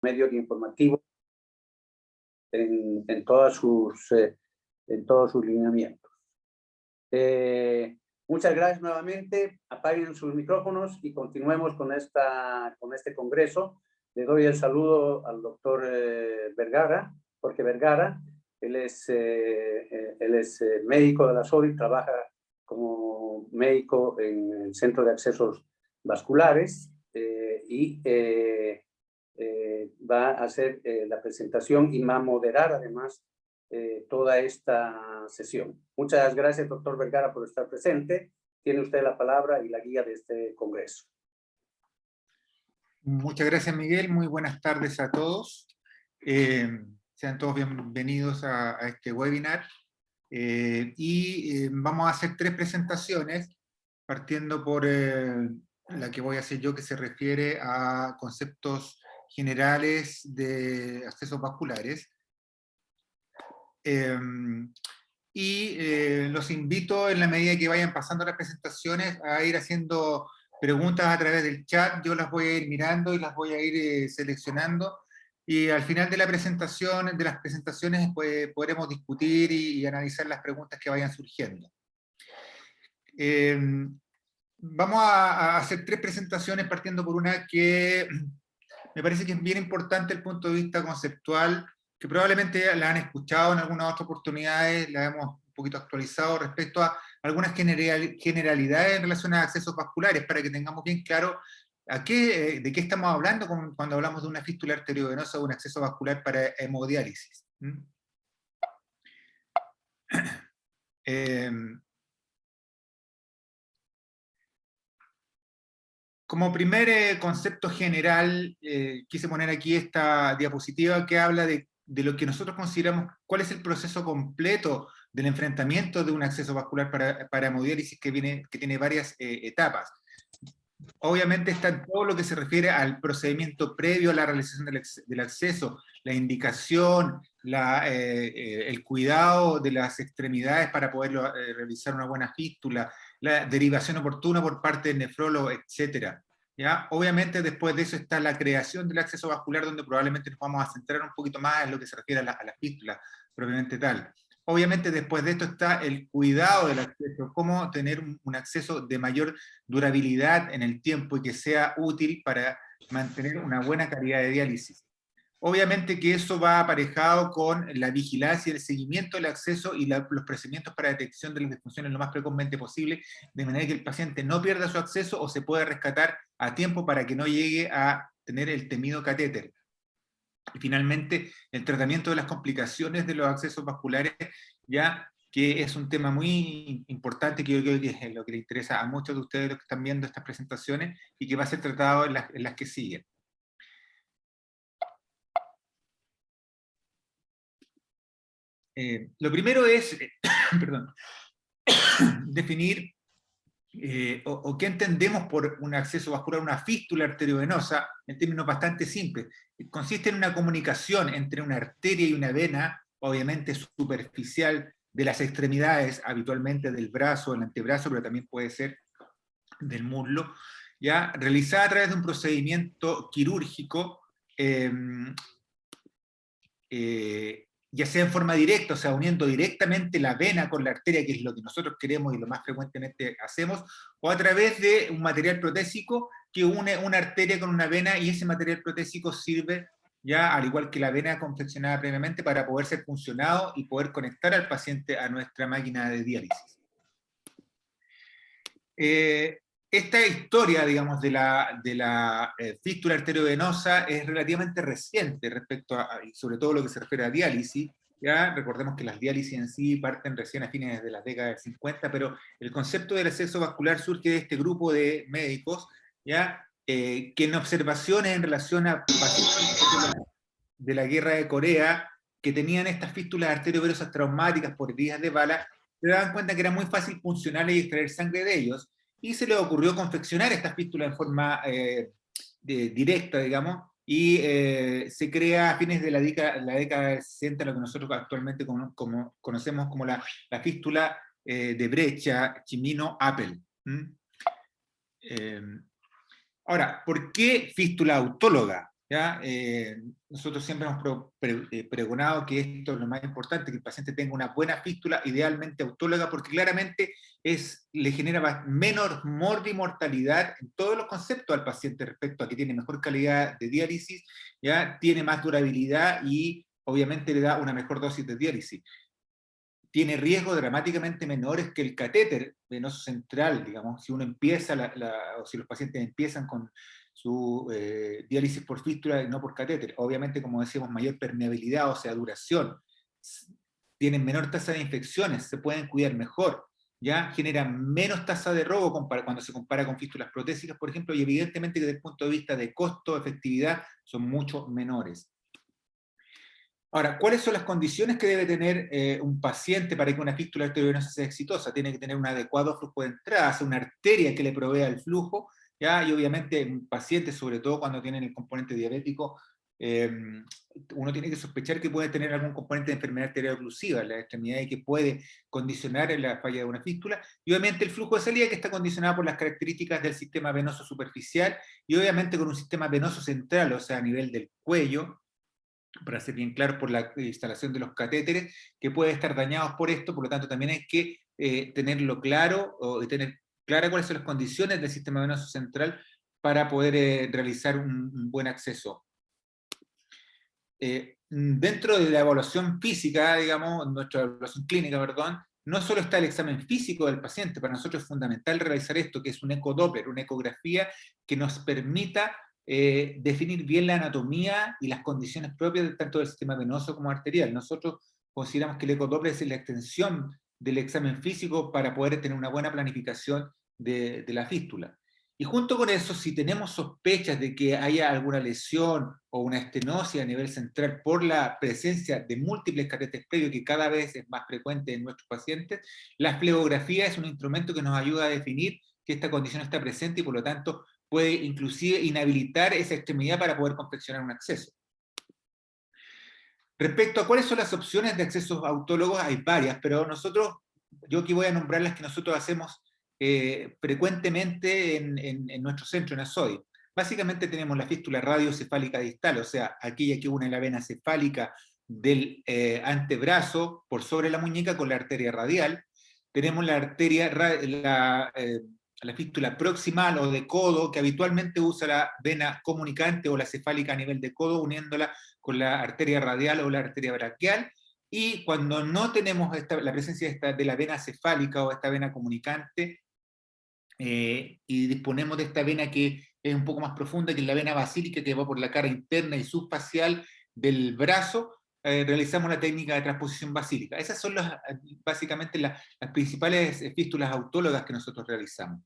medios informativos en todos sus lineamientos. Muchas gracias nuevamente. Apaguen sus micrófonos y continuemos con este congreso. Le doy el saludo al doctor Vergara, Jorge Vergara. Él es médico de la SODI, trabaja como médico en el Centro de Accesos Vasculares y va a hacer la presentación y va a moderar además toda esta sesión. Muchas gracias, doctor Vergara, por estar presente. Tiene usted la palabra y la guía de este congreso. Muchas gracias, Miguel. Muy buenas tardes a todos. Sean todos bienvenidos a este webinar. Vamos a hacer 3 presentaciones, partiendo por la que voy a hacer yo, que se refiere a conceptos generales de accesos vasculares. Los invito, en la medida que vayan pasando las presentaciones, a ir haciendo preguntas a través del chat. Yo las voy a ir mirando y las voy a ir seleccionando, y al final de las presentaciones pues, podremos discutir y analizar las preguntas que vayan surgiendo. Vamos a hacer 3 presentaciones, partiendo por una que me parece que es bien importante desde el punto de vista conceptual, que probablemente la han escuchado en algunas otras oportunidades, la hemos un poquito actualizado respecto a algunas generalidades en relación a accesos vasculares, para que tengamos bien claro de qué estamos hablando cuando hablamos de una fístula arteriovenosa o un acceso vascular para hemodiálisis. Como primer concepto general, quise poner aquí esta diapositiva que habla de lo que nosotros consideramos cuál es el proceso completo del enfrentamiento de un acceso vascular para hemodiálisis, que tiene varias etapas. Obviamente está todo lo que se refiere al procedimiento previo a la realización del acceso, la indicación, el cuidado de las extremidades para poder realizar una buena fístula, la derivación oportuna por parte del nefrólogo, etc. ¿Ya? Obviamente después de eso está la creación del acceso vascular, donde probablemente nos vamos a centrar un poquito más en lo que se refiere a la fístula propiamente tal. Obviamente después de esto está el cuidado del acceso, cómo tener un acceso de mayor durabilidad en el tiempo y que sea útil para mantener una buena calidad de diálisis. Obviamente que eso va aparejado con la vigilancia y el seguimiento del acceso y los procedimientos para detección de las disfunciones lo más precozmente posible, de manera que el paciente no pierda su acceso o se pueda rescatar a tiempo para que no llegue a tener el temido catéter. Y finalmente, el tratamiento de las complicaciones de los accesos vasculares, ya que es un tema muy importante, que yo creo que es lo que le interesa a muchos de ustedes los que están viendo estas presentaciones, y que va a ser tratado en las que siguen. Lo primero es perdón, definir o qué entendemos por un acceso vascular, una fístula arteriovenosa, en términos bastante simples. Consiste en una comunicación entre una arteria y una vena, obviamente superficial, de las extremidades, habitualmente del brazo, del antebrazo, pero también puede ser del muslo, ya realizada a través de un procedimiento quirúrgico, ya sea en forma directa, o sea, uniendo directamente la vena con la arteria, que es lo que nosotros queremos y lo más frecuentemente hacemos, o a través de un material protésico que une una arteria con una vena, y ese material protésico sirve, ya al igual que la vena confeccionada previamente, para poder ser funcionado y poder conectar al paciente a nuestra máquina de diálisis. Esta historia, digamos, de la fístula arteriovenosa es relativamente reciente respecto a, y sobre todo lo que se refiere a diálisis. Ya recordemos que las diálisis en sí parten recién a fines de las décadas del 50, pero el concepto del acceso vascular surge de este grupo de médicos, ya que en observaciones en relación a pacientes de la guerra de Corea que tenían estas fístulas arteriovenosas traumáticas por heridas de bala, se daban cuenta que era muy fácil funcionarles y extraer sangre de ellos, y se les ocurrió confeccionar estas fístulas en forma directa, digamos, y se crea a fines de la década del 60 lo que nosotros actualmente conocemos como la fístula de brecha Chimino-Appel. Ahora, ¿por qué fístula autóloga? ¿ya? Nosotros siempre hemos pregonado que esto es lo más importante, que el paciente tenga una buena fístula, idealmente autóloga, porque claramente le genera menor mortalidad en todos los conceptos al paciente respecto a que tiene mejor calidad de diálisis, ¿ya? Tiene más durabilidad y obviamente le da una mejor dosis de diálisis. Tiene riesgos dramáticamente menores que el catéter venoso central, digamos, si uno empieza, o si los pacientes empiezan con su diálisis por fístula y no por catéter. Obviamente, como decíamos, mayor permeabilidad, o sea, duración. Tienen menor tasa de infecciones, se pueden cuidar mejor, ya generan menos tasa de robo cuando se compara con fístulas protésicas, por ejemplo, y evidentemente que desde el punto de vista de costo, efectividad, son mucho menores. Ahora, ¿cuáles son las condiciones que debe tener un paciente para que una fístula arteriovenosa sea exitosa? Tiene que tener un adecuado flujo de entrada, una arteria que le provea el flujo, ¿ya? Y obviamente un paciente, sobre todo cuando tienen el componente diabético, uno tiene que sospechar que puede tener algún componente de enfermedad arterial oclusiva en la extremidad y que puede condicionar la falla de una fístula, y obviamente el flujo de salida que está condicionado por las características del sistema venoso superficial y obviamente con un sistema venoso central, o sea, a nivel del cuello, para ser bien claro, por la instalación de los catéteres, que puede estar dañados por esto, por lo tanto también hay que tenerlo claro, o tener claras cuáles son las condiciones del sistema venoso central para poder realizar un buen acceso. Dentro de la evaluación física, digamos, nuestra evaluación clínica, perdón, no solo está el examen físico del paciente, para nosotros es fundamental realizar esto, que es un ecodoppler, una ecografía que nos permita definir bien la anatomía y las condiciones propias tanto del sistema venoso como arterial. Nosotros consideramos que el ecodoppler es la extensión del examen físico para poder tener una buena planificación de la fístula. Y junto con eso, si tenemos sospechas de que haya alguna lesión o una estenosis a nivel central por la presencia de múltiples catéteres previos, que cada vez es más frecuente en nuestros pacientes, la flegografía es un instrumento que nos ayuda a definir que esta condición está presente y por lo tanto puede inclusive inhabilitar esa extremidad para poder confeccionar un acceso. Respecto a cuáles son las opciones de accesos autólogos, hay varias, pero yo aquí voy a nombrar las que nosotros hacemos frecuentemente en nuestro centro, en ASOI. Básicamente tenemos la fístula radiocefálica distal, o sea, aquella que une la vena cefálica del antebrazo por sobre la muñeca con la arteria radial. Tenemos la arteria, la fístula proximal o de codo, que habitualmente usa la vena comunicante o la cefálica a nivel de codo, uniéndola con la arteria radial o la arteria braquial. Y cuando no tenemos la presencia de la vena cefálica o esta vena comunicante, y disponemos de esta vena que es un poco más profunda, que es la vena basílica, que va por la cara interna y subfacial del brazo, realizamos la técnica de transposición basílica. Esas son básicamente las principales fístulas autólogas que nosotros realizamos.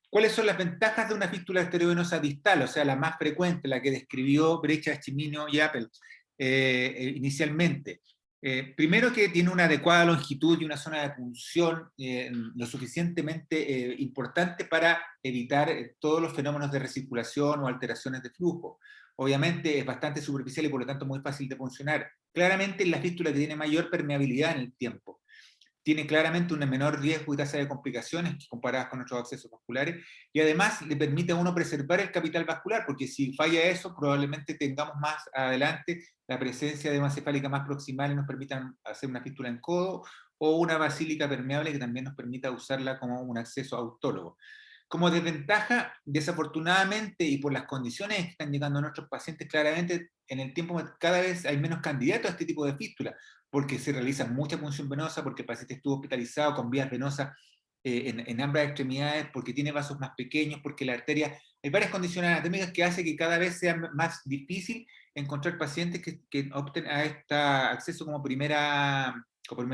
¿Cuáles son las ventajas de una fístula arteriovenosa distal? O sea, la más frecuente, la que describió Breccia, Cimino y Appel inicialmente. Primero, que tiene una adecuada longitud y una zona de punción lo suficientemente importante para evitar todos los fenómenos de recirculación o alteraciones de flujo. Obviamente es bastante superficial y por lo tanto muy fácil de funcionar. Claramente es la fístula que tiene mayor permeabilidad en el tiempo. Tiene claramente un menor riesgo y tasa de complicaciones comparadas con otros accesos vasculares, y además le permite a uno preservar el capital vascular, porque si falla eso, probablemente tengamos más adelante la presencia de una cefálica más proximal y nos permitan hacer una fístula en codo, o una basílica permeable que también nos permita usarla como un acceso autólogo. Como desventaja, desafortunadamente, y por las condiciones que están llegando a nuestros pacientes, claramente en el tiempo cada vez hay menos candidatos a este tipo de fístula, porque se realiza mucha punción venosa, porque el paciente estuvo hospitalizado con vías venosas en ambas extremidades, porque tiene vasos más pequeños, porque la arteria, hay varias condiciones anatómicas que hacen que cada vez sea más difícil encontrar pacientes que opten a este acceso como primera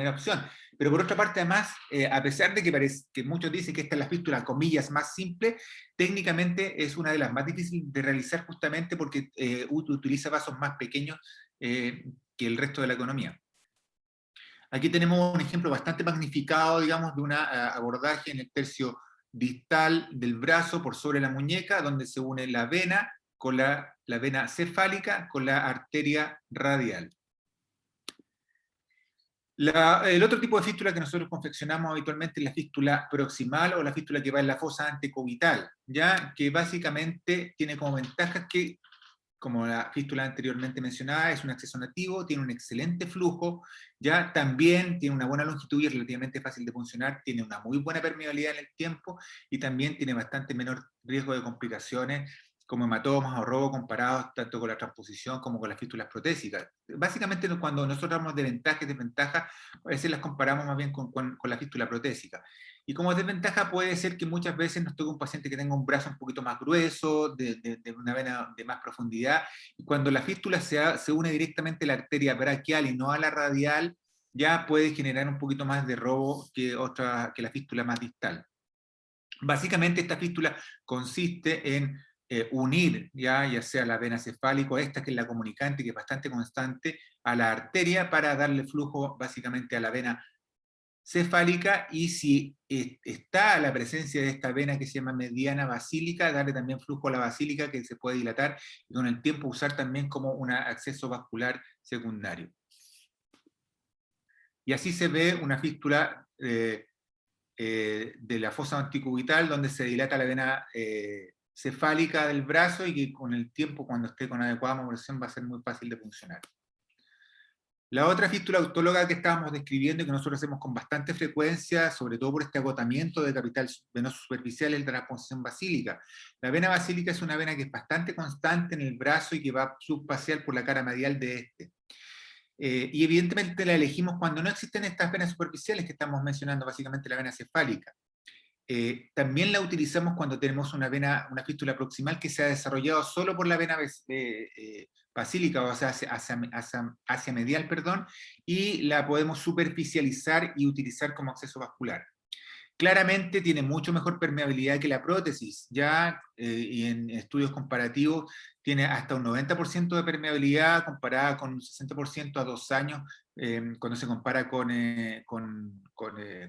opción. Pero por otra parte, además, a pesar de que muchos dicen que esta es la fístula, comillas, más simple, técnicamente es una de las más difíciles de realizar justamente porque utiliza vasos más pequeños que el resto de la economía. Aquí tenemos un ejemplo bastante magnificado, digamos, de un abordaje en el tercio distal del brazo por sobre la muñeca, donde se une la vena con la vena cefálica con la arteria radial. El otro tipo de fístula que nosotros confeccionamos habitualmente es la fístula proximal o la fístula que va en la fosa antecubital, ¿ya? Que básicamente tiene como ventajas que como la fístula anteriormente mencionada, es un acceso nativo, tiene un excelente flujo, ya también tiene una buena longitud y es relativamente fácil de funcionar, tiene una muy buena permeabilidad en el tiempo y también tiene bastante menor riesgo de complicaciones como hematomas o robo comparados tanto con la transposición como con las fístulas protésicas. Básicamente cuando nosotros hablamos de ventajas y desventajas, a veces las comparamos más bien con la fístula protésica. Y como desventaja puede ser que muchas veces nos toque un paciente que tenga un brazo un poquito más grueso, de una vena de más profundidad, y cuando la fístula se une directamente a la arteria braquial y no a la radial, ya puede generar un poquito más de robo que la fístula más distal. Básicamente esta fístula consiste en unir ya sea la vena cefálica, esta que es la comunicante, que es bastante constante, a la arteria para darle flujo básicamente a la vena cefálica, y si está la presencia de esta vena que se llama mediana basílica, darle también flujo a la basílica que se puede dilatar y con el tiempo usar también como un acceso vascular secundario. Y así se ve una fístula de la fosa anticubital donde se dilata la vena cefálica del brazo y que con el tiempo, cuando esté con adecuada movilización, va a ser muy fácil de funcionar. La otra fístula autóloga que estábamos describiendo y que nosotros hacemos con bastante frecuencia, sobre todo por este agotamiento de capital venoso superficial, es la transposición basílica. La vena basílica es una vena que es bastante constante en el brazo y que va subpacial por la cara medial de este. Y evidentemente la elegimos cuando no existen estas venas superficiales que estamos mencionando, básicamente la vena cefálica. También la utilizamos cuando tenemos una fístula proximal que se ha desarrollado solo por la vena basílica, o sea, hacia medial, perdón, y la podemos superficializar y utilizar como acceso vascular. Claramente tiene mucho mejor permeabilidad que la prótesis, y en estudios comparativos tiene hasta un 90% de permeabilidad comparada con un 60% a 2 años cuando se compara con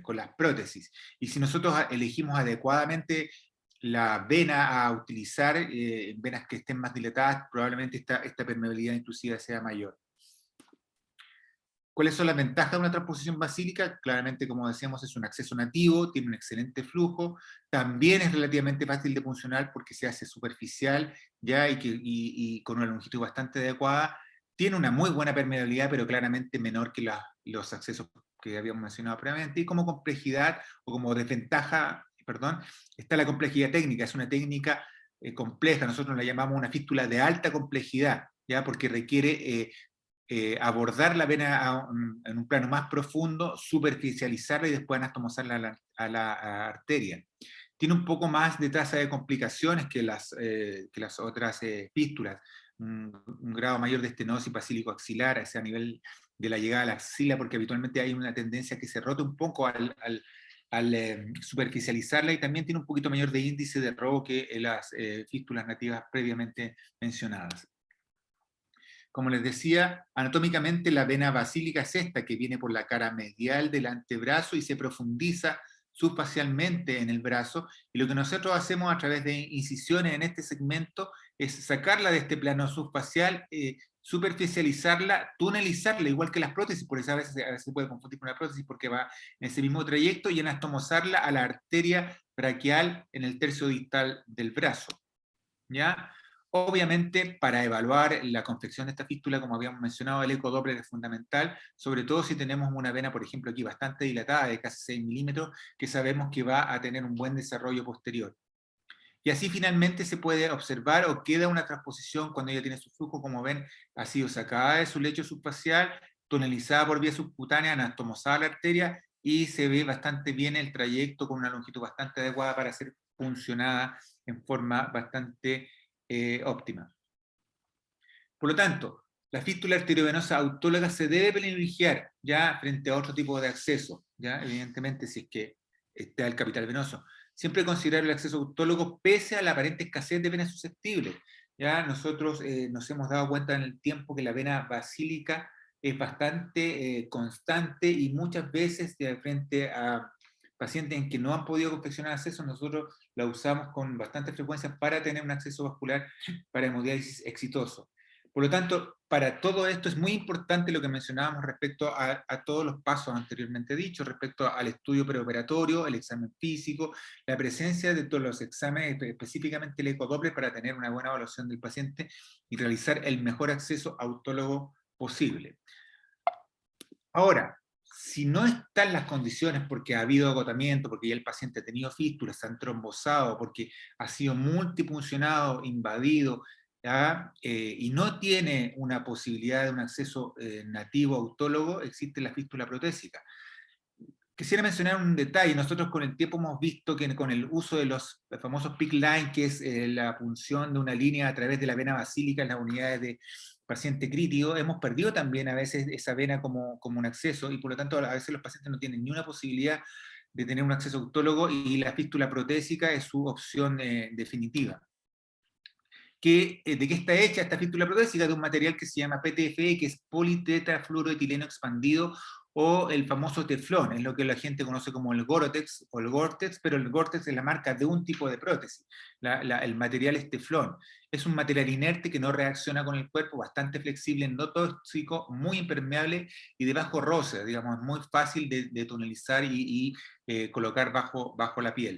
las prótesis. Y si nosotros elegimos adecuadamente la vena a utilizar, venas que estén más dilatadas, probablemente esta permeabilidad inclusive sea mayor. ¿Cuáles son las ventajas de una transposición basílica? Claramente, como decíamos, es un acceso nativo, tiene un excelente flujo, también es relativamente fácil de funcionar porque se hace superficial y con una longitud bastante adecuada, tiene una muy buena permeabilidad, pero claramente menor que los accesos que habíamos mencionado previamente, y como complejidad o como desventaja, perdón, está la complejidad técnica, es una técnica compleja, nosotros la llamamos una fístula de alta complejidad, porque requiere abordar la vena en un plano más profundo, superficializarla y después anastomosarla a la arteria. Tiene un poco más de tasa de complicaciones que las otras fístulas, un grado mayor de estenosis basílico-axilar, a nivel de la llegada a la axila, porque habitualmente hay una tendencia que se rote un poco al superficializarla, y también tiene un poquito mayor de índice de robo que las fístulas nativas previamente mencionadas. Como les decía, anatómicamente la vena basílica es esta, que viene por la cara medial del antebrazo y se profundiza subfacialmente en el brazo, y lo que nosotros hacemos a través de incisiones en este segmento es sacarla de este plano subfacial, superficializarla, tunelizarla, igual que las prótesis, por eso a veces se puede confundir con la prótesis porque va en ese mismo trayecto, y anastomosarla a la arteria braquial en el tercio distal del brazo. ¿Ya? Obviamente, para evaluar la confección de esta fístula, como habíamos mencionado, el ecodoppler es fundamental, sobre todo si tenemos una vena, por ejemplo, aquí bastante dilatada, de casi 6 milímetros, que sabemos que va a tener un buen desarrollo posterior. Y así finalmente se puede observar o queda una transposición cuando ella tiene su flujo, como ven, ha sido sacada de su lecho subfacial, tonelizada por vía subcutánea, anastomosada a la arteria, y se ve bastante bien el trayecto con una longitud bastante adecuada para ser funcionada en forma bastante óptima. Por lo tanto, la fístula arteriovenosa autóloga se debe privilegiar frente a otro tipo de acceso, evidentemente si es que está el capital venoso. Siempre considerar el acceso autólogo pese a la aparente escasez de venas susceptibles. Nosotros nos hemos dado cuenta en el tiempo que la vena basílica es bastante constante, y muchas veces frente a pacientes en que no han podido confeccionar acceso, nosotros la usamos con bastante frecuencia para tener un acceso vascular para hemodiálisis exitoso. Por lo tanto, para todo esto es muy importante lo que mencionábamos respecto a todos los pasos anteriormente dichos, respecto al estudio preoperatorio, el examen físico, la presencia de todos los exámenes, específicamente el ecodoppler, para tener una buena evaluación del paciente y realizar el mejor acceso autólogo posible. Ahora, si no están las condiciones porque ha habido agotamiento, porque ya el paciente ha tenido fístulas, se han trombosado, porque ha sido multipuncionado, invadido, y no tiene una posibilidad de un acceso nativo autólogo, existe la fístula protésica. Quisiera mencionar un detalle. Nosotros con el tiempo hemos visto que con el uso de los famosos PICC line, que es la punción de una línea a través de la vena basílica en las unidades de paciente crítico, hemos perdido también a veces esa vena como un acceso, y por lo tanto a veces los pacientes no tienen ni una posibilidad de tener un acceso autólogo, y la fístula protésica es su opción definitiva. ¿De qué está hecha esta fístula protésica? De un material que se llama PTFE, que es politetrafluoroetileno expandido, o el famoso teflón, es lo que la gente conoce como el Gore-Tex o el Gore-Tex, pero el Gore-Tex es la marca de un tipo de prótesis. El material es teflón. Es un material inerte que no reacciona con el cuerpo, bastante flexible, no tóxico, muy impermeable y de bajo roce, digamos, muy fácil de tonelizar y colocar bajo la piel.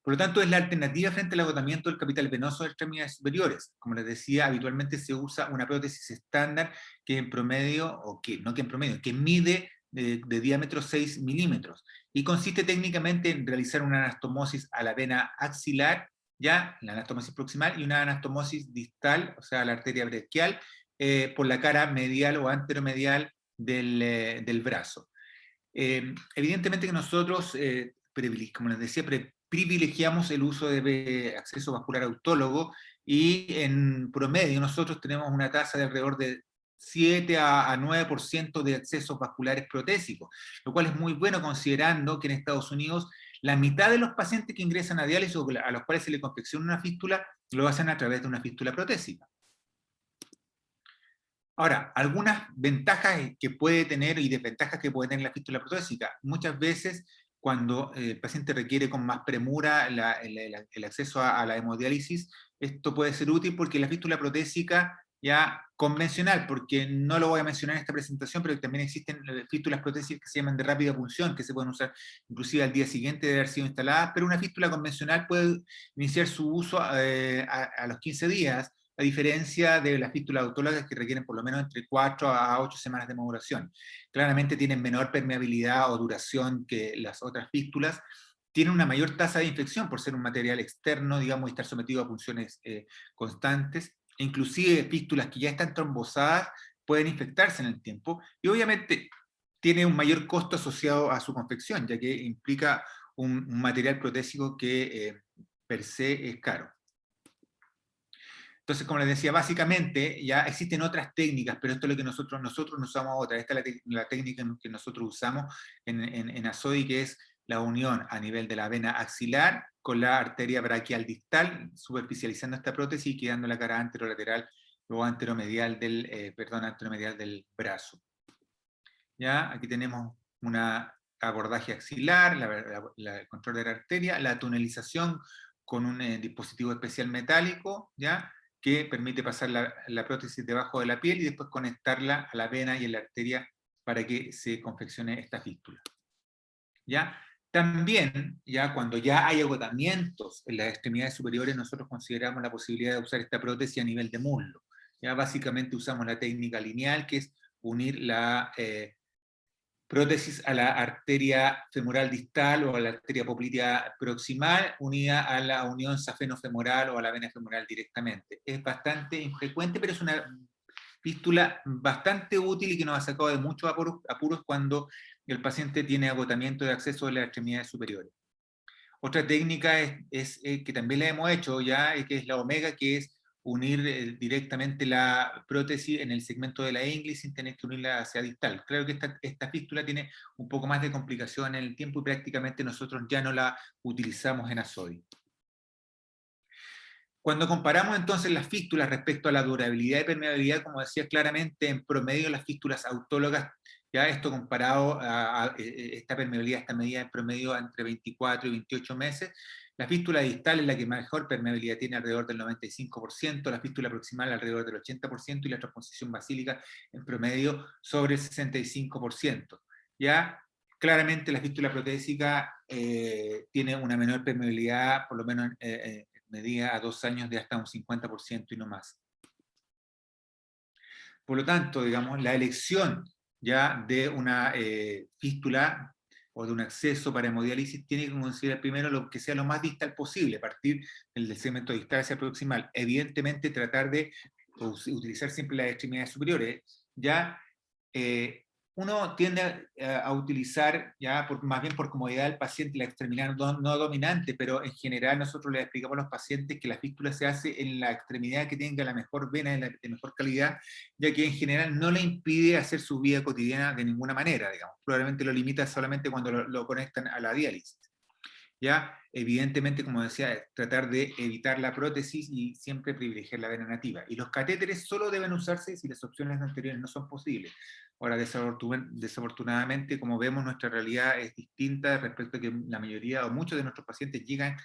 Por lo tanto, es la alternativa frente al agotamiento del capital venoso de extremidades superiores. Como les decía, habitualmente se usa una prótesis estándar que en promedio, que mide de diámetro 6 milímetros, y consiste técnicamente en realizar una anastomosis a la vena axilar, ya, la anastomosis proximal, y una anastomosis distal, o sea, la arteria braquial, por la cara medial o anteromedial del brazo. Evidentemente que nosotros, como les decía, privilegiamos el uso de acceso vascular autólogo, y en promedio nosotros tenemos una tasa de alrededor de 7 a 9% de accesos vasculares protésicos, lo cual es muy bueno considerando que en Estados Unidos la mitad de los pacientes que ingresan a diálisis o a los cuales se le confecciona una fístula lo hacen a través de una fístula protésica. Ahora, algunas ventajas que puede tener y desventajas que puede tener la fístula protésica. Muchas veces, cuando el paciente requiere con más premura el acceso a la hemodiálisis, esto puede ser útil porque la fístula protésica ya convencional, porque no lo voy a mencionar en esta presentación, pero también existen fístulas protésicas que se llaman de rápida punción, que se pueden usar inclusive al día siguiente de haber sido instaladas, pero una fístula convencional puede iniciar su uso a los 15 días, a diferencia de las fístulas autólogas que requieren por lo menos entre 4 a 8 semanas de maduración. Claramente tienen menor permeabilidad o duración que las otras fístulas, tienen una mayor tasa de infección por ser un material externo, digamos, y estar sometido a punciones constantes, e inclusive fístulas que ya están trombosadas pueden infectarse en el tiempo, y obviamente tiene un mayor costo asociado a su confección, ya que implica un material protésico que per se es caro. Entonces, como les decía, básicamente ya existen otras técnicas, pero esto es lo que nosotros no usamos otra. Esta es la técnica que nosotros usamos en ASOI, que es la unión a nivel de la vena axilar con la arteria braquial distal, superficializando esta prótesis y quedando la cara anterolateral o anteromedial del brazo. ¿Ya? Aquí tenemos un abordaje axilar, el control de la arteria, la tunelización con un dispositivo especial metálico, ¿ya?, que permite pasar la prótesis debajo de la piel y después conectarla a la vena y a la arteria para que se confeccione esta fístula. ¿Ya? También, ya cuando ya hay agotamientos en las extremidades superiores, nosotros consideramos la posibilidad de usar esta prótesis a nivel de muslo. Ya básicamente usamos la técnica lineal, que es unir la prótesis a la arteria femoral distal o a la arteria poplitea proximal, unida a la unión safeno-femoral o a la vena femoral directamente. Es bastante infrecuente, pero es una fístula bastante útil y que nos ha sacado de muchos apuros cuando el paciente tiene agotamiento de acceso a las extremidades superiores. Otra técnica es que también la hemos hecho ya, que es la omega, que es unir directamente la prótesis en el segmento de la ingle sin tener que unirla hacia distal. Claro que esta fístula tiene un poco más de complicación en el tiempo y prácticamente nosotros ya no la utilizamos en ASOI. Cuando comparamos entonces las fístulas respecto a la durabilidad y permeabilidad, como decía claramente, en promedio las fístulas autólogas, ya esto comparado a esta permeabilidad, esta medida en promedio entre 24 y 28 meses, La fístula distal es la que mejor permeabilidad tiene, alrededor del 95%, la fístula proximal alrededor del 80% y la transposición basílica en promedio sobre el 65%. ¿Ya? Claramente la fístula protésica tiene una menor permeabilidad, por lo menos medida a 2 años, de hasta un 50% y no más. Por lo tanto, digamos, la elección ya de una fístula o de un acceso para hemodiálisis tiene que considerar primero lo que sea lo más distal posible, partir del segmento distal hacia proximal. Evidentemente tratar de utilizar siempre las extremidades superiores. Ya uno tiende a utilizar, ya más bien por comodidad del paciente, la extremidad no dominante, pero en general nosotros les explicamos a los pacientes que la fístula se hace en la extremidad que tenga la mejor vena de mejor calidad, ya que en general no le impide hacer su vida cotidiana de ninguna manera, digamos. Probablemente lo limita solamente cuando lo conectan a la diálisis. ¿Ya? Evidentemente, como decía, tratar de evitar la prótesis y siempre privilegiar la vena nativa. Y los catéteres solo deben usarse si las opciones anteriores no son posibles. Ahora, desafortunadamente, como vemos, nuestra realidad es distinta respecto a que la mayoría o muchos de nuestros pacientes llegan,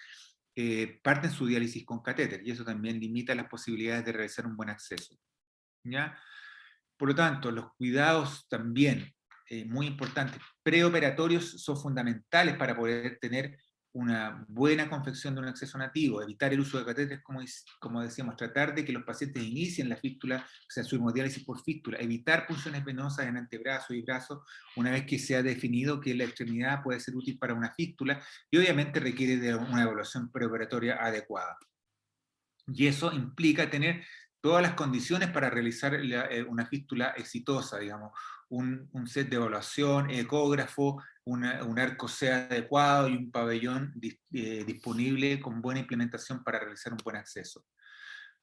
parten su diálisis con catéter, y eso también limita las posibilidades de realizar un buen acceso. ¿Ya? Por lo tanto, los cuidados también, muy importantes, preoperatorios, son fundamentales para poder tener una buena confección de un acceso nativo, evitar el uso de catéteres, como decíamos, tratar de que los pacientes inicien la fístula, o sea, su hemodiálisis por fístula, evitar punciones venosas en antebrazo y brazo, una vez que se ha definido que la extremidad puede ser útil para una fístula, y obviamente requiere de una evaluación preoperatoria adecuada. Y eso implica tener todas las condiciones para realizar una fístula exitosa, digamos, un set de evaluación, ecógrafo, un arco sea adecuado y un pabellón disponible con buena implementación para realizar un buen acceso.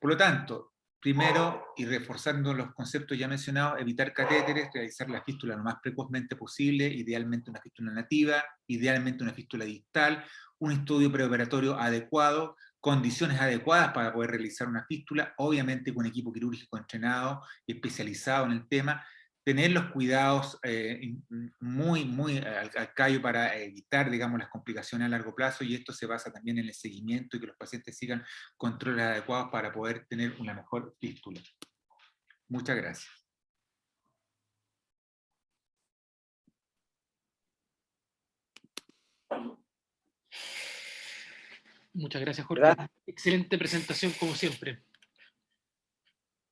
Por lo tanto, primero, y reforzando los conceptos ya mencionados, evitar catéteres, realizar la fístula lo más precozmente posible, idealmente una fístula nativa, idealmente una fístula distal, un estudio preoperatorio adecuado, condiciones adecuadas para poder realizar una fístula, obviamente con equipo quirúrgico entrenado y especializado en el tema, tener los cuidados muy al callo para evitar, digamos, las complicaciones a largo plazo, y esto se basa también en el seguimiento y que los pacientes sigan controles adecuados para poder tener una mejor fístula. Muchas gracias. Muchas gracias, Jorge. Gracias. Excelente presentación, como siempre.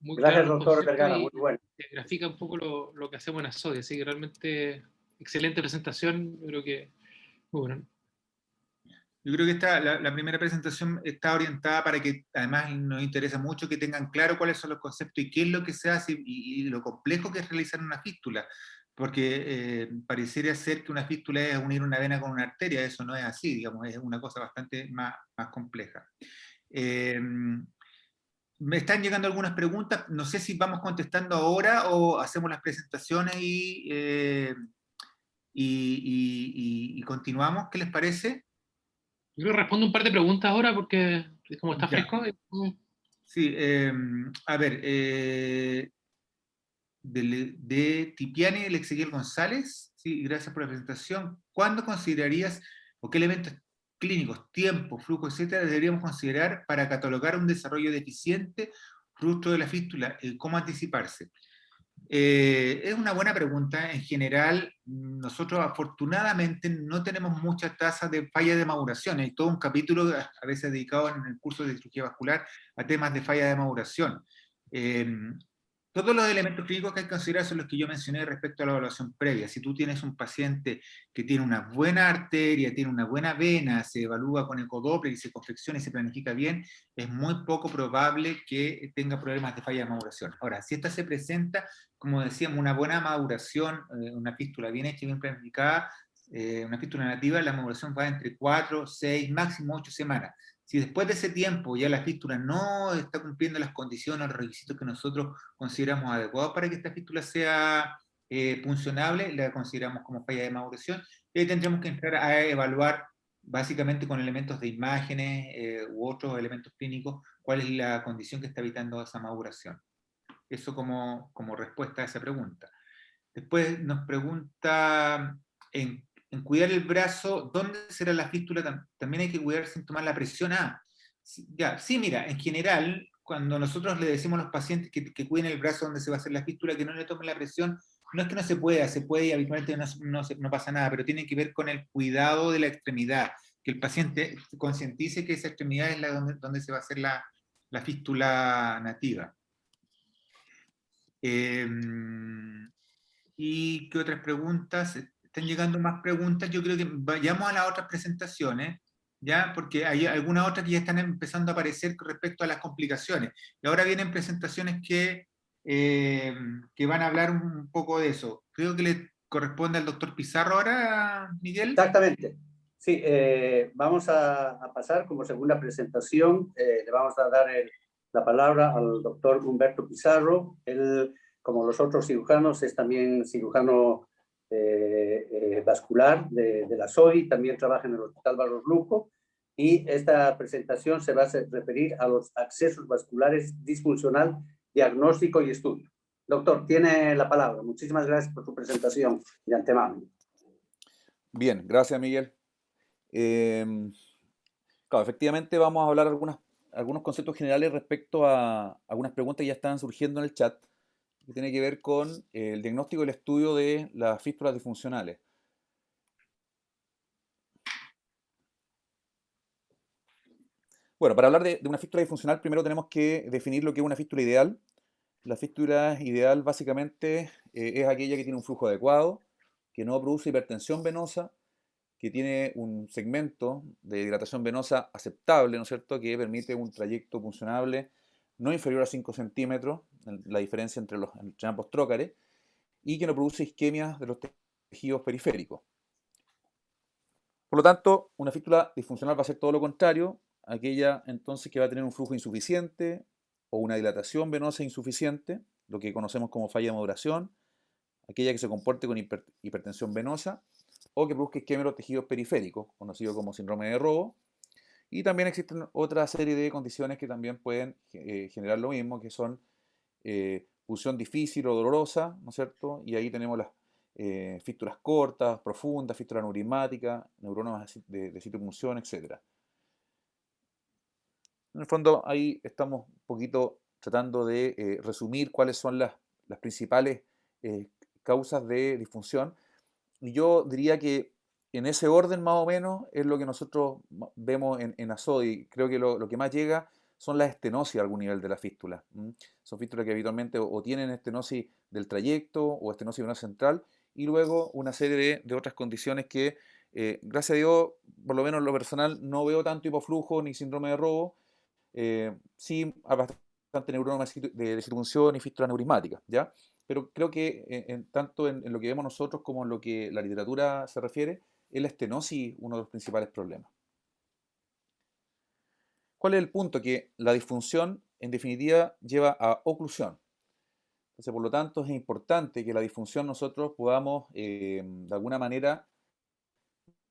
Muy Gracias, claro los doctor conceptos Vergara, y muy bueno. grafica un poco lo que hacemos en Asodia, así que realmente excelente presentación, yo creo que muy bueno. Yo creo que la primera presentación está orientada para que, además nos interesa mucho que tengan claro cuáles son los conceptos y qué es lo que se hace y lo complejo que es realizar una fístula, porque pareciera ser que una fístula es unir una vena con una arteria, eso no es así, digamos, es una cosa bastante más compleja. Me están llegando algunas preguntas, no sé si vamos contestando ahora o hacemos las presentaciones y continuamos, ¿qué les parece? Yo creo que respondo un par de preguntas ahora porque como está Ya. fresco. Sí, a ver, de Tipiani, el Ezequiel González, sí, gracias por la presentación. ¿Cuándo considerarías o qué elementos clínicos, tiempo, flujo, etcétera, deberíamos considerar para catalogar un desarrollo deficiente fruto de la fístula? ¿Cómo anticiparse? Es una buena pregunta. En general, nosotros afortunadamente no tenemos muchas tasas de falla de maduración. Hay todo un capítulo a veces dedicado en el curso de cirugía vascular a temas de falla de maduración. Todos los elementos clínicos que hay que considerar son los que yo mencioné respecto a la evaluación previa. Si tú tienes un paciente que tiene una buena arteria, tiene una buena vena, se evalúa con ecodoppler y se confecciona y se planifica bien, es muy poco probable que tenga problemas de falla de maduración. Ahora, si esta se presenta, como decíamos, una buena maduración, una fístula bien hecha y bien planificada, una fístula nativa, la maduración va entre 4, 6, máximo 8 semanas. Si después de ese tiempo ya la fístula no está cumpliendo las condiciones, los requisitos que nosotros consideramos adecuados para que esta fístula sea puncionable, la consideramos como falla de maduración, y ahí tendremos que entrar a evaluar básicamente con elementos de imágenes u otros elementos clínicos cuál es la condición que está evitando esa maduración. Eso como respuesta a esa pregunta. Después nos pregunta en cuidar el brazo, ¿dónde será la fístula? También hay que cuidar sin tomar la presión. Sí, mira, en general, cuando nosotros le decimos a los pacientes que cuiden el brazo donde se va a hacer la fístula, que no le tomen la presión, no es que no se pueda, se puede y habitualmente no pasa nada, pero tiene que ver con el cuidado de la extremidad, que el paciente concientice que esa extremidad es donde se va a hacer la fístula nativa. ¿Y qué otras preguntas? Están llegando más preguntas. Yo creo que vayamos a las otras presentaciones, ¿ya? Porque hay algunas otras que ya están empezando a aparecer con respecto a las complicaciones. Y ahora vienen presentaciones que van a hablar un poco de eso. Creo que le corresponde al doctor Pizarro ahora, Miguel. Exactamente. Sí, vamos a pasar como segunda presentación. Le vamos a dar la palabra al doctor Humberto Pizarro. Él, como los otros cirujanos, es también cirujano vascular de la SOI, también trabaja en el Hospital Barros Luco, y esta presentación se va a referir a los accesos vasculares disfuncional, diagnóstico y estudio. Doctor, tiene la palabra. Muchísimas gracias por su presentación de antemano. Bien, gracias, Miguel. Claro, efectivamente vamos a hablar algunos conceptos generales respecto a algunas preguntas que ya están surgiendo en el chat, que tiene que ver con el diagnóstico y el estudio de las fístulas disfuncionales. Bueno, para hablar de una fístula disfuncional, primero tenemos que definir lo que es una fístula ideal. La fístula ideal básicamente es aquella que tiene un flujo adecuado, que no produce hipertensión venosa, que tiene un segmento de dilatación venosa aceptable, ¿no es cierto?, que permite un trayecto puncionable no inferior a 5 centímetros, la diferencia entre ambos trócares, y que no produce isquemias de los tejidos periféricos. Por lo tanto, una fístula disfuncional va a ser todo lo contrario, aquella entonces que va a tener un flujo insuficiente o una dilatación venosa insuficiente, lo que conocemos como falla de maduración, aquella que se comporte con hipertensión venosa, o que produzca isquemia de los tejidos periféricos, conocido como síndrome de Robo. Y también existen otra serie de condiciones que también pueden generar lo mismo, que son punción difícil o dolorosa, ¿no es cierto? Y ahí tenemos las fístulas cortas, profundas, fístula neurismática, neuronas de sitio de punción, etc. En el fondo, ahí estamos un poquito tratando de resumir cuáles son las principales causas de disfunción. Y yo diría que en ese orden más o menos es lo que nosotros vemos en ASODI. Creo que lo que más llega son las estenosis a algún nivel de la fístula. Son fístulas que habitualmente o tienen estenosis del trayecto o estenosis venosa central, y luego una serie de otras condiciones que, gracias a Dios, por lo menos en lo personal, no veo tanto hipoflujo ni síndrome de Robo. Sí, hay bastante neuroma de circunción y fístula neurismática, ¿ya? Pero creo que tanto en lo que vemos nosotros como en lo que la literatura se refiere, es la estenosis uno de los principales problemas. ¿Cuál es el punto? Que la disfunción, en definitiva, lleva a oclusión. Entonces, por lo tanto, es importante que la disfunción nosotros podamos, de alguna manera,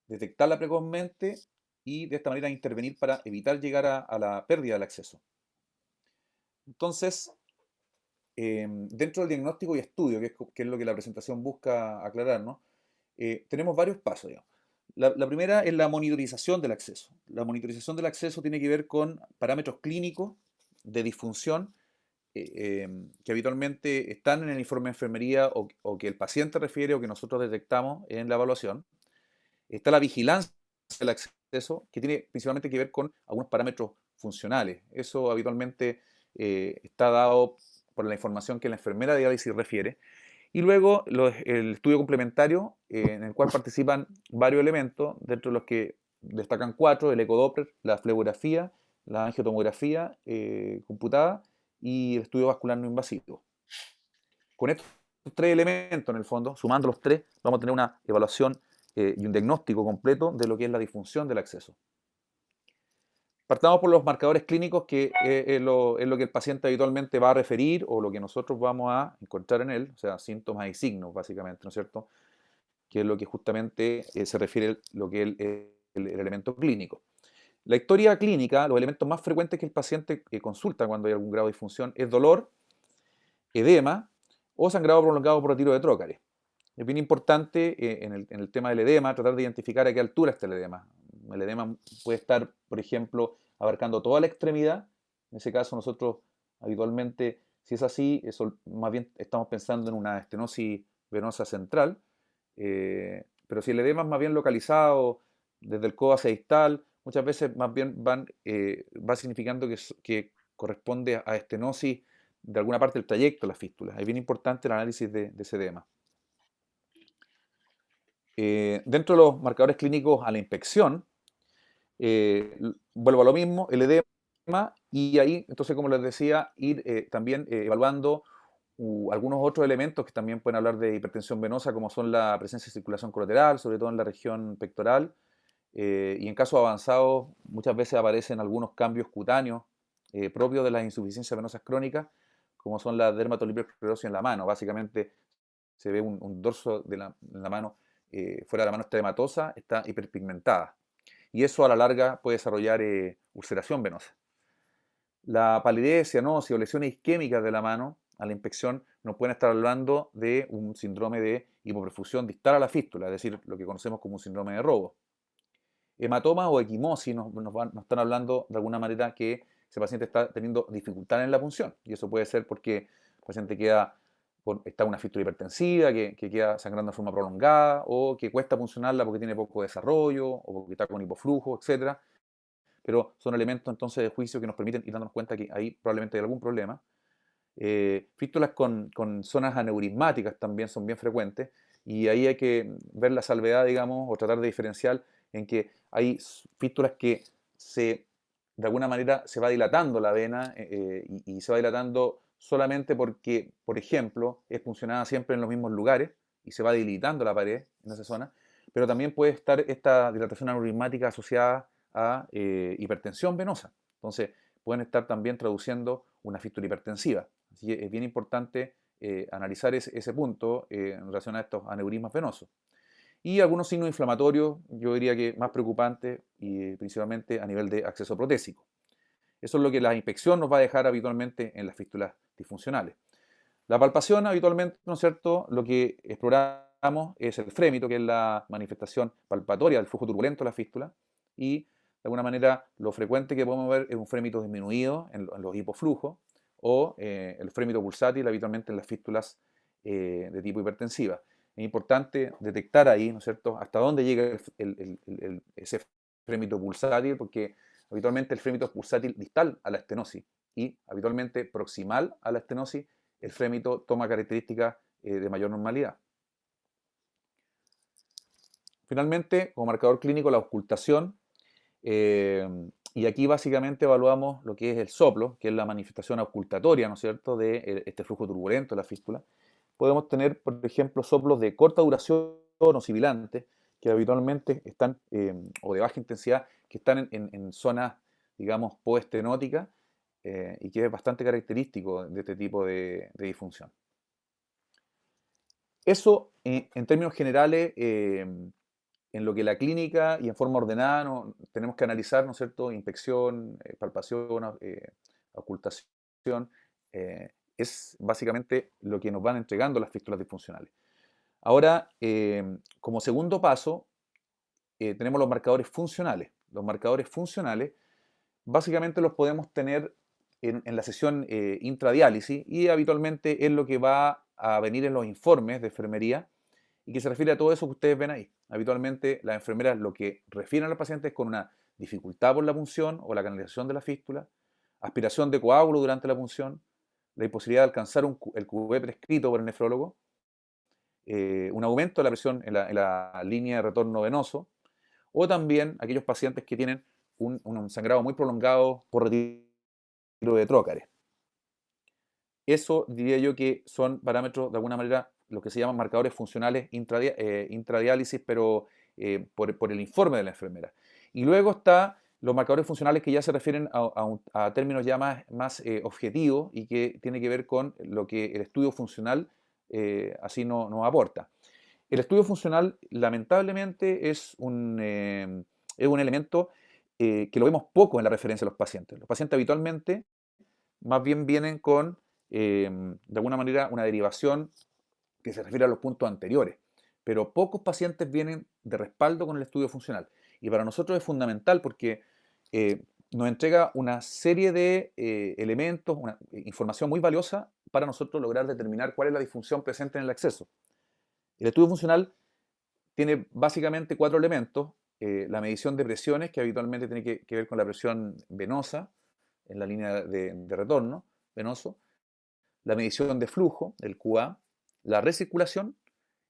detectarla precozmente y de esta manera intervenir para evitar llegar a la pérdida del acceso. Entonces, dentro del diagnóstico y estudio, que es lo que la presentación busca aclarar, ¿no? Tenemos varios pasos, digamos. La primera es la monitorización del acceso. La monitorización del acceso tiene que ver con parámetros clínicos de disfunción que habitualmente están en el informe de enfermería o que el paciente refiere o que nosotros detectamos en la evaluación. Está la vigilancia del acceso, que tiene principalmente que ver con algunos parámetros funcionales. Eso habitualmente está dado por la información que la enfermera de diálisis refiere. Y luego el estudio complementario, en el cual participan varios elementos, dentro de los que destacan 4, el ecodoppler, la flebografía, la angiotomografía computada y el estudio vascular no invasivo. Con estos 3 elementos, en el fondo, sumando los 3, vamos a tener una evaluación y un diagnóstico completo de lo que es la disfunción del acceso. Partamos por los marcadores clínicos, que es lo que el paciente habitualmente va a referir o lo que nosotros vamos a encontrar en él, o sea, síntomas y signos, básicamente, ¿no es cierto? Que es lo que justamente se refiere lo que es el elemento clínico. La historia clínica, los elementos más frecuentes que el paciente consulta cuando hay algún grado de disfunción es dolor, edema o sangrado prolongado por retiro de trócares. Es bien importante en el tema del edema tratar de identificar a qué altura está el edema. El edema puede estar, por ejemplo, abarcando toda la extremidad. En ese caso nosotros habitualmente, si es así, eso más bien estamos pensando en una estenosis venosa central. Pero si el edema es más bien localizado desde el codo hacia distal, muchas veces más bien va significando que corresponde a estenosis de alguna parte del trayecto de la fístula. Es bien importante el análisis de ese edema. Dentro de los marcadores clínicos a la inspección, vuelvo a lo mismo, el edema, y ahí, entonces, como les decía, ir también evaluando algunos otros elementos que también pueden hablar de hipertensión venosa, como son la presencia de circulación colateral, sobre todo en la región pectoral, y en casos avanzados muchas veces aparecen algunos cambios cutáneos propios de las insuficiencias venosas crónicas, como son la dermatoliposclerosis en la mano. Básicamente se ve un dorso de la mano, fuera de la mano está hematosa, está hiperpigmentada. Y eso a la larga puede desarrollar ulceración venosa. La palidez, cianosis o lesiones isquémicas de la mano a la inspección nos pueden estar hablando de un síndrome de hipoperfusión distal a la fístula, es decir, lo que conocemos como un síndrome de Robo. Hematoma o equimosis nos están hablando de alguna manera que ese paciente está teniendo dificultad en la punción, y eso puede ser porque el paciente está en una fístula hipertensiva, que queda sangrando de forma prolongada, o que cuesta puncionarla porque tiene poco desarrollo, o porque está con hipoflujo, etc. Pero son elementos entonces de juicio que nos permiten ir dándonos cuenta que ahí probablemente hay algún problema. Fístulas con zonas aneurismáticas también son bien frecuentes, y ahí hay que ver la salvedad, digamos, o tratar de diferenciar en que hay fístulas que de alguna manera se va dilatando la vena y se va dilatando solamente porque, por ejemplo, es puncionada siempre en los mismos lugares y se va dilitando la pared en esa zona, pero también puede estar esta dilatación aneurismática asociada a hipertensión venosa. Entonces, pueden estar también traduciendo una fístula hipertensiva. Así que es bien importante analizar ese punto en relación a estos aneurismas venosos. Y algunos signos inflamatorios, yo diría que más preocupantes, y principalmente a nivel de acceso protésico. Eso es lo que la inspección nos va a dejar habitualmente en las fístulas disfuncionales. La palpación, habitualmente, ¿no es cierto?, lo que exploramos es el frémito, que es la manifestación palpatoria del flujo turbulento de la fístula, y de alguna manera lo frecuente que podemos ver es un frémito disminuido en los hipoflujos, o el frémito pulsátil habitualmente en las fístulas de tipo hipertensiva. Es importante detectar ahí, ¿no es cierto?, hasta dónde llega ese frémito pulsátil, porque habitualmente el frémito es pulsátil distal a la estenosis, y habitualmente proximal a la estenosis el frémito toma características de mayor normalidad. Finalmente, como marcador clínico, la auscultación. Y aquí básicamente evaluamos lo que es el soplo, que es la manifestación auscultatoria, ¿no es cierto?, de este flujo turbulento de la fístula. Podemos tener, por ejemplo, soplos de corta duración o sibilantes, que habitualmente están, o de baja intensidad, que están en zonas, digamos, poestenóticas, y que es bastante característico de este tipo de disfunción. Eso, en términos generales, en lo que la clínica y en forma ordenada tenemos que analizar, ¿no es cierto?, inspección, palpación, ocultación, es básicamente lo que nos van entregando las fístulas disfuncionales. Ahora, como segundo paso, tenemos los marcadores funcionales. Los marcadores funcionales básicamente los podemos tener en la sesión intradiálisis, y habitualmente es lo que va a venir en los informes de enfermería, y que se refiere a todo eso que ustedes ven ahí. Habitualmente las enfermeras lo que refieren a los pacientes es con una dificultad por la punción o la canalización de la fístula, aspiración de coágulo durante la punción, la imposibilidad de alcanzar el QV prescrito por el nefrólogo, un aumento de la presión en la línea de retorno venoso, o también aquellos pacientes que tienen un sangrado muy prolongado por retiro de trócares. Eso diría yo que son parámetros de alguna manera lo que se llaman marcadores funcionales intradiálisis, pero por el informe de la enfermera. Y luego están los marcadores funcionales que ya se refieren a términos ya más objetivos, y que tiene que ver con lo que el estudio funcional así nos aporta. El estudio funcional, lamentablemente, es un elemento que lo vemos poco en la referencia de los pacientes. Los pacientes habitualmente más bien vienen con, de alguna manera, una derivación que se refiere a los puntos anteriores. pero pocos pacientes vienen de respaldo con el estudio funcional. Y para nosotros es fundamental porque nos entrega una serie de elementos, una información muy valiosa para nosotros lograr determinar cuál es la disfunción presente en el acceso. El estudio funcional tiene básicamente 4 elementos. La medición de presiones, que habitualmente tiene que ver con la presión venosa en la línea de retorno venoso, la medición de flujo, el QA, la recirculación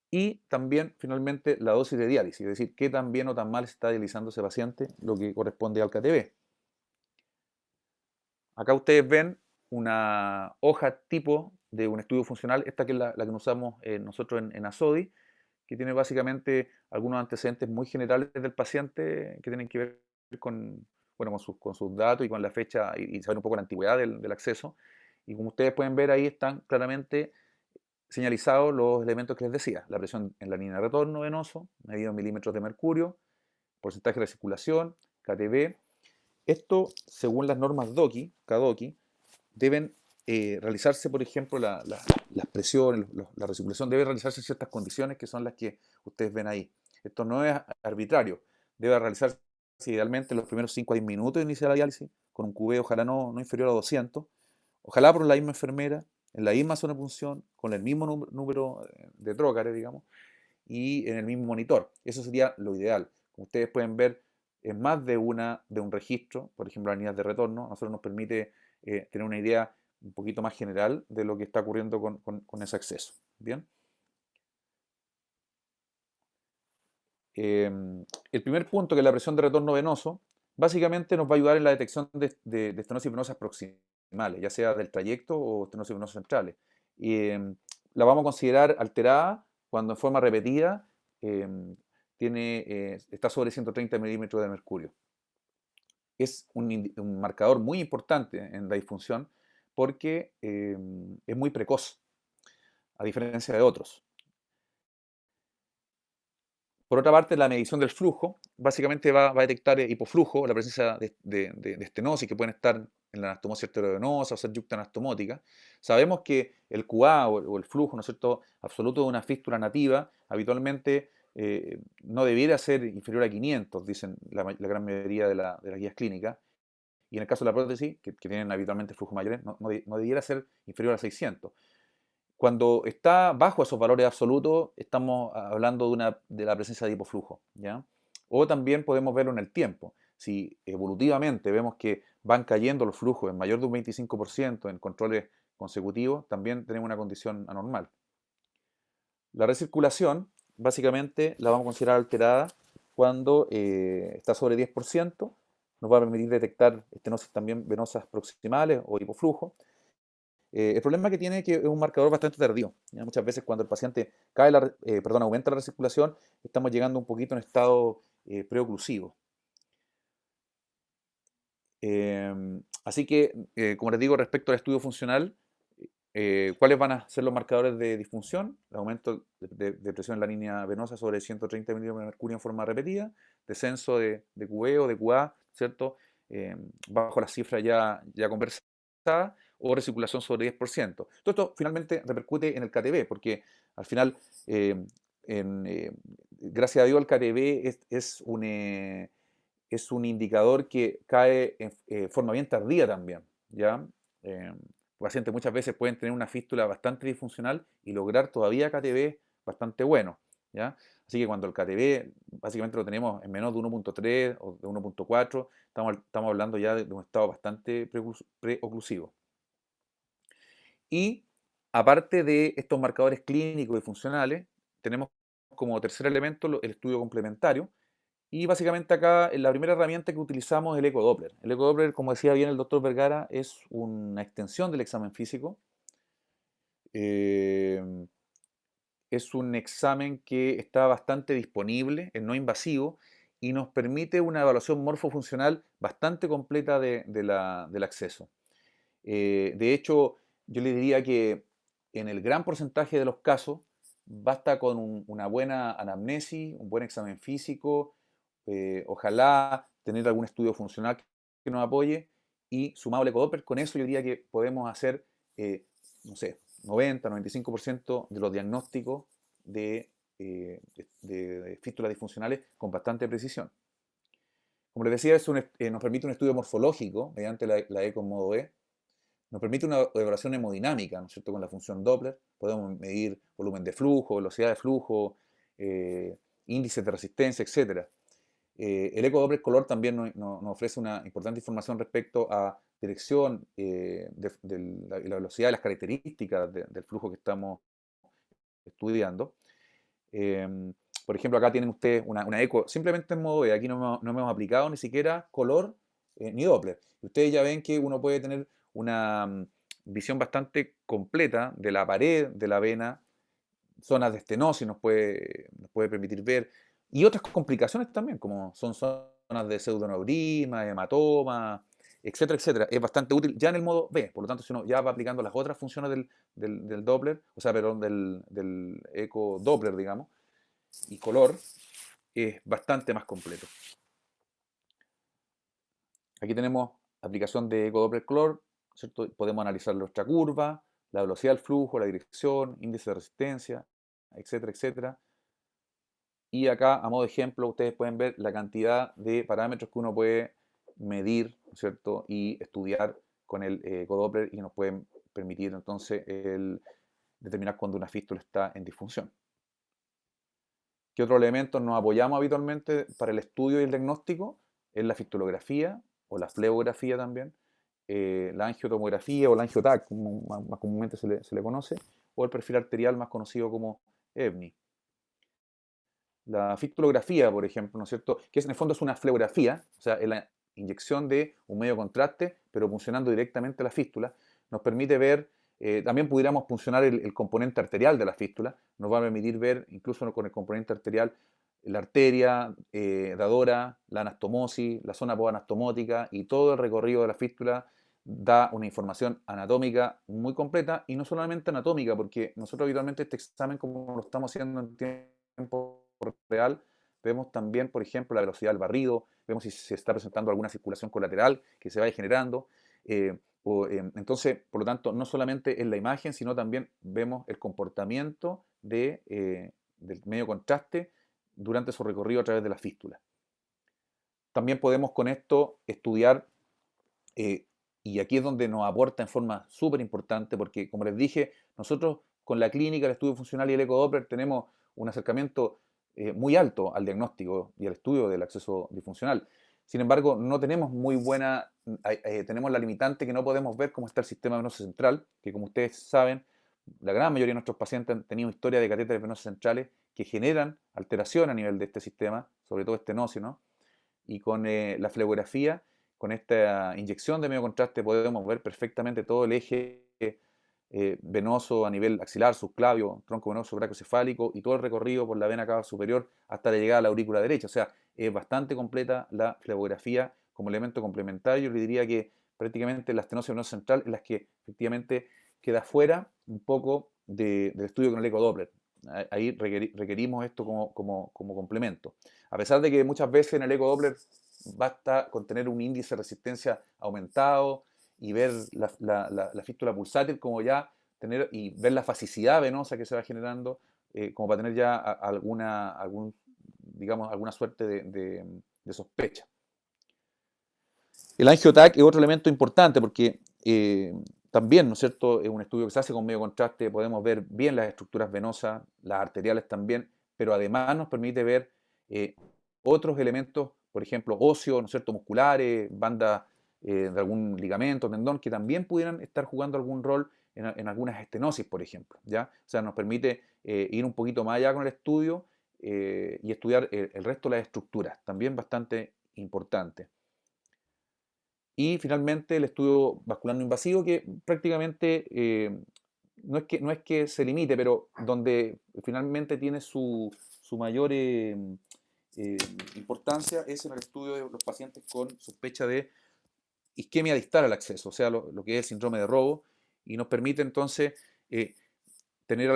y también, finalmente, la dosis de diálisis, es decir, qué tan bien o tan mal está dializando ese paciente, lo que corresponde al KTB. Acá ustedes ven una hoja tipo de un estudio funcional, esta que es la que usamos nosotros en ASODI, que tiene básicamente algunos antecedentes muy generales del paciente que tienen que ver con, bueno, con sus datos y con la fecha y saber un poco la antigüedad del acceso. Y como ustedes pueden ver ahí están claramente señalizados los elementos que les decía, la presión en la línea de retorno venoso, medido en milímetros de mercurio, porcentaje de recirculación, KTB. Esto, según las normas DOCI, KDOCI, deben realizarse, por ejemplo, las presiones, la recirculación debe realizarse en ciertas condiciones que son las que ustedes ven ahí. Esto no es arbitrario, debe realizarse idealmente en los primeros 5 a 10 minutos de iniciar la diálisis, con un QB ojalá no inferior a 200, ojalá por la misma enfermera, en la misma zona de punción, con el mismo número de trócares, digamos, y en el mismo monitor. Eso sería lo ideal. Como ustedes pueden ver, en más de un registro, por ejemplo, las líneas de retorno, a nosotros nos permite tener una idea un poquito más general de lo que está ocurriendo con ese acceso. Bien. El primer punto, que es la presión de retorno venoso, básicamente nos va a ayudar en la detección de estenosis venosas proximales, ya sea del trayecto o estenosis venosas centrales. La vamos a considerar alterada cuando en forma repetida está sobre 130 milímetros de mercurio. Es un marcador muy importante en la disfunción porque es muy precoz, a diferencia de otros. Por otra parte, la medición del flujo básicamente va a detectar hipoflujo, la presencia de estenosis que pueden estar en la anastomosis arteriovenosa o ser yuctanastomótica. Sabemos que el QA o el flujo, ¿no es cierto?, absoluto de una fístula nativa habitualmente no debiera ser inferior a 500, dicen la gran mayoría de las guías clínicas. Y en el caso de la prótesis, que tienen habitualmente flujos mayores, no debiera ser inferior a 600. Cuando está bajo esos valores absolutos, estamos hablando de la presencia de hipoflujo, ¿ya? O también podemos verlo en el tiempo. Si evolutivamente vemos que van cayendo los flujos en mayor de un 25% en controles consecutivos, también tenemos una condición anormal. La recirculación, básicamente, la vamos a considerar alterada cuando está sobre 10%, nos va a permitir detectar estenosis también venosas proximales o hipoflujo. El problema que tiene es que es un marcador bastante tardío. ¿Ya? Muchas veces cuando el paciente aumenta la recirculación, estamos llegando un poquito en estado preoclusivo. Así que, como les digo, respecto al estudio funcional, ¿cuáles van a ser los marcadores de disfunción? El aumento de presión en la línea venosa sobre 130 milímetros de mercurio en forma repetida, descenso de QE o de QA, ¿cierto? Bajo las cifras ya conversadas, o recirculación sobre 10%. Todo esto finalmente repercute en el KTB, porque al final, gracias a Dios, el KTB es un indicador que cae en forma bien tardía también, ¿ya? Pacientes muchas veces pueden tener una fístula bastante disfuncional y lograr todavía KTB bastante bueno, ¿ya? Así que cuando el KTB básicamente lo tenemos en menos de 1.3 o de 1.4, estamos hablando ya de un estado bastante preoclusivo. Y aparte de estos marcadores clínicos y funcionales, tenemos como tercer elemento el estudio complementario. Y básicamente acá la primera herramienta que utilizamos es el ecodoppler. El ecodoppler, como decía bien el doctor Vergara, es una extensión del examen físico. Es un examen que está bastante disponible, es no invasivo y nos permite una evaluación morfofuncional bastante completa del acceso. De hecho, yo le diría que en el gran porcentaje de los casos basta con una buena anamnesis, un buen examen físico, ojalá tener algún estudio funcional que nos apoye y sumado al ecodoppler, con eso yo diría que podemos hacer, no sé, 90-95% de los diagnósticos de de fístulas disfuncionales con bastante precisión. Como les decía, nos permite un estudio morfológico mediante la eco en modo E. Nos permite una evaluación hemodinámica, ¿no es cierto?, con la función Doppler. Podemos medir volumen de flujo, velocidad de flujo, índices de resistencia, etc. El eco Doppler color también nos ofrece una importante información respecto a dirección de la velocidad y las características del flujo que estamos estudiando. Por ejemplo, acá tienen ustedes una eco simplemente en modo E. Aquí no hemos aplicado ni siquiera color ni Doppler. Y ustedes ya ven que uno puede tener una visión bastante completa de la pared de la vena, zonas de estenosis nos puede permitir ver, y otras complicaciones también, como son zonas de pseudoneurisma, hematoma, etcétera, etcétera. Es bastante útil ya en el modo B. Por lo tanto, si uno ya va aplicando las otras funciones del Doppler, o sea, perdón, del eco Doppler, digamos, y color, es bastante más completo. Aquí tenemos aplicación de eco Doppler color, ¿cierto? Podemos analizar nuestra curva, la velocidad del flujo, la dirección, índice de resistencia, etcétera, etcétera. Y acá, a modo de ejemplo, ustedes pueden ver la cantidad de parámetros que uno puede medir, ¿cierto?, y estudiar con el ecodoppler, y nos pueden permitir entonces determinar cuando una fístula está en disfunción. ¿Qué otros elementos nos apoyamos habitualmente para el estudio y el diagnóstico? Es la fistulografía o la fleografía también, la angiotomografía o la angioTAC, como más comúnmente se le conoce, o el perfil arterial más conocido como EBNI. La fistulografía, por ejemplo, ¿no es cierto?, que en el fondo es una fleografía, o sea, es la inyección de un medio contraste, pero puncionando directamente la fístula, nos permite ver, también pudiéramos puncionar el componente arterial de la fístula, nos va a permitir ver, incluso con el componente arterial, la arteria dadora, la anastomosis, la zona podanastomótica, y todo el recorrido de la fístula da una información anatómica muy completa, y no solamente anatómica, porque nosotros habitualmente este examen, como lo estamos haciendo en tiempo real, vemos también, por ejemplo, la velocidad del barrido, vemos si se está presentando alguna circulación colateral que se vaya generando. Entonces, por lo tanto, no solamente en la imagen, sino también vemos el comportamiento del medio contraste durante su recorrido a través de la fístula. También podemos con esto estudiar, y aquí es donde nos aporta en forma súper importante, porque como les dije, nosotros con la clínica, el estudio funcional y el ecodoppler tenemos un acercamiento muy alto al diagnóstico y al estudio del acceso disfuncional. Sin embargo, no tenemos tenemos la limitante que no podemos ver cómo está el sistema venoso central, que como ustedes saben, la gran mayoría de nuestros pacientes han tenido historia de catéteres venosos centrales que generan alteración a nivel de este sistema, sobre todo estenosis, ¿no? Y con la fleografía, con esta inyección de medio contraste, podemos ver perfectamente todo el eje venoso a nivel axilar, subclavio, tronco venoso brachiocefálico, y todo el recorrido por la vena cava superior hasta la llegada a la aurícula derecha. O sea, es bastante completa la fleografía como elemento complementario. Yo le diría que prácticamente la estenosis venosa central es la que efectivamente queda fuera un poco del estudio con el ecodoppler. Ahí requerimos esto como complemento. A pesar de que muchas veces en el ecodoppler basta con tener un índice de resistencia aumentado y ver la fístula pulsátil, como ya tener, y ver la fasicidad venosa que se va generando, como para tener ya alguna suerte de sospecha. El angioTAC es otro elemento importante porque también, ¿no es cierto?, es un estudio que se hace con medio contraste, podemos ver bien las estructuras venosas, las arteriales también, pero además nos permite ver otros elementos, por ejemplo, óseos, ¿no es cierto?, musculares, bandas de algún ligamento, tendón, que también pudieran estar jugando algún rol en algunas estenosis, por ejemplo, ¿ya? O sea, nos permite ir un poquito más allá con el estudio y estudiar el resto de las estructuras, también bastante importante. Y finalmente el estudio vascular no invasivo, que prácticamente no es que se limite, pero donde finalmente tiene su mayor importancia es en el estudio de los pacientes con sospecha de isquemia distal al acceso, o sea, lo que es el síndrome de robo, y nos permite entonces tener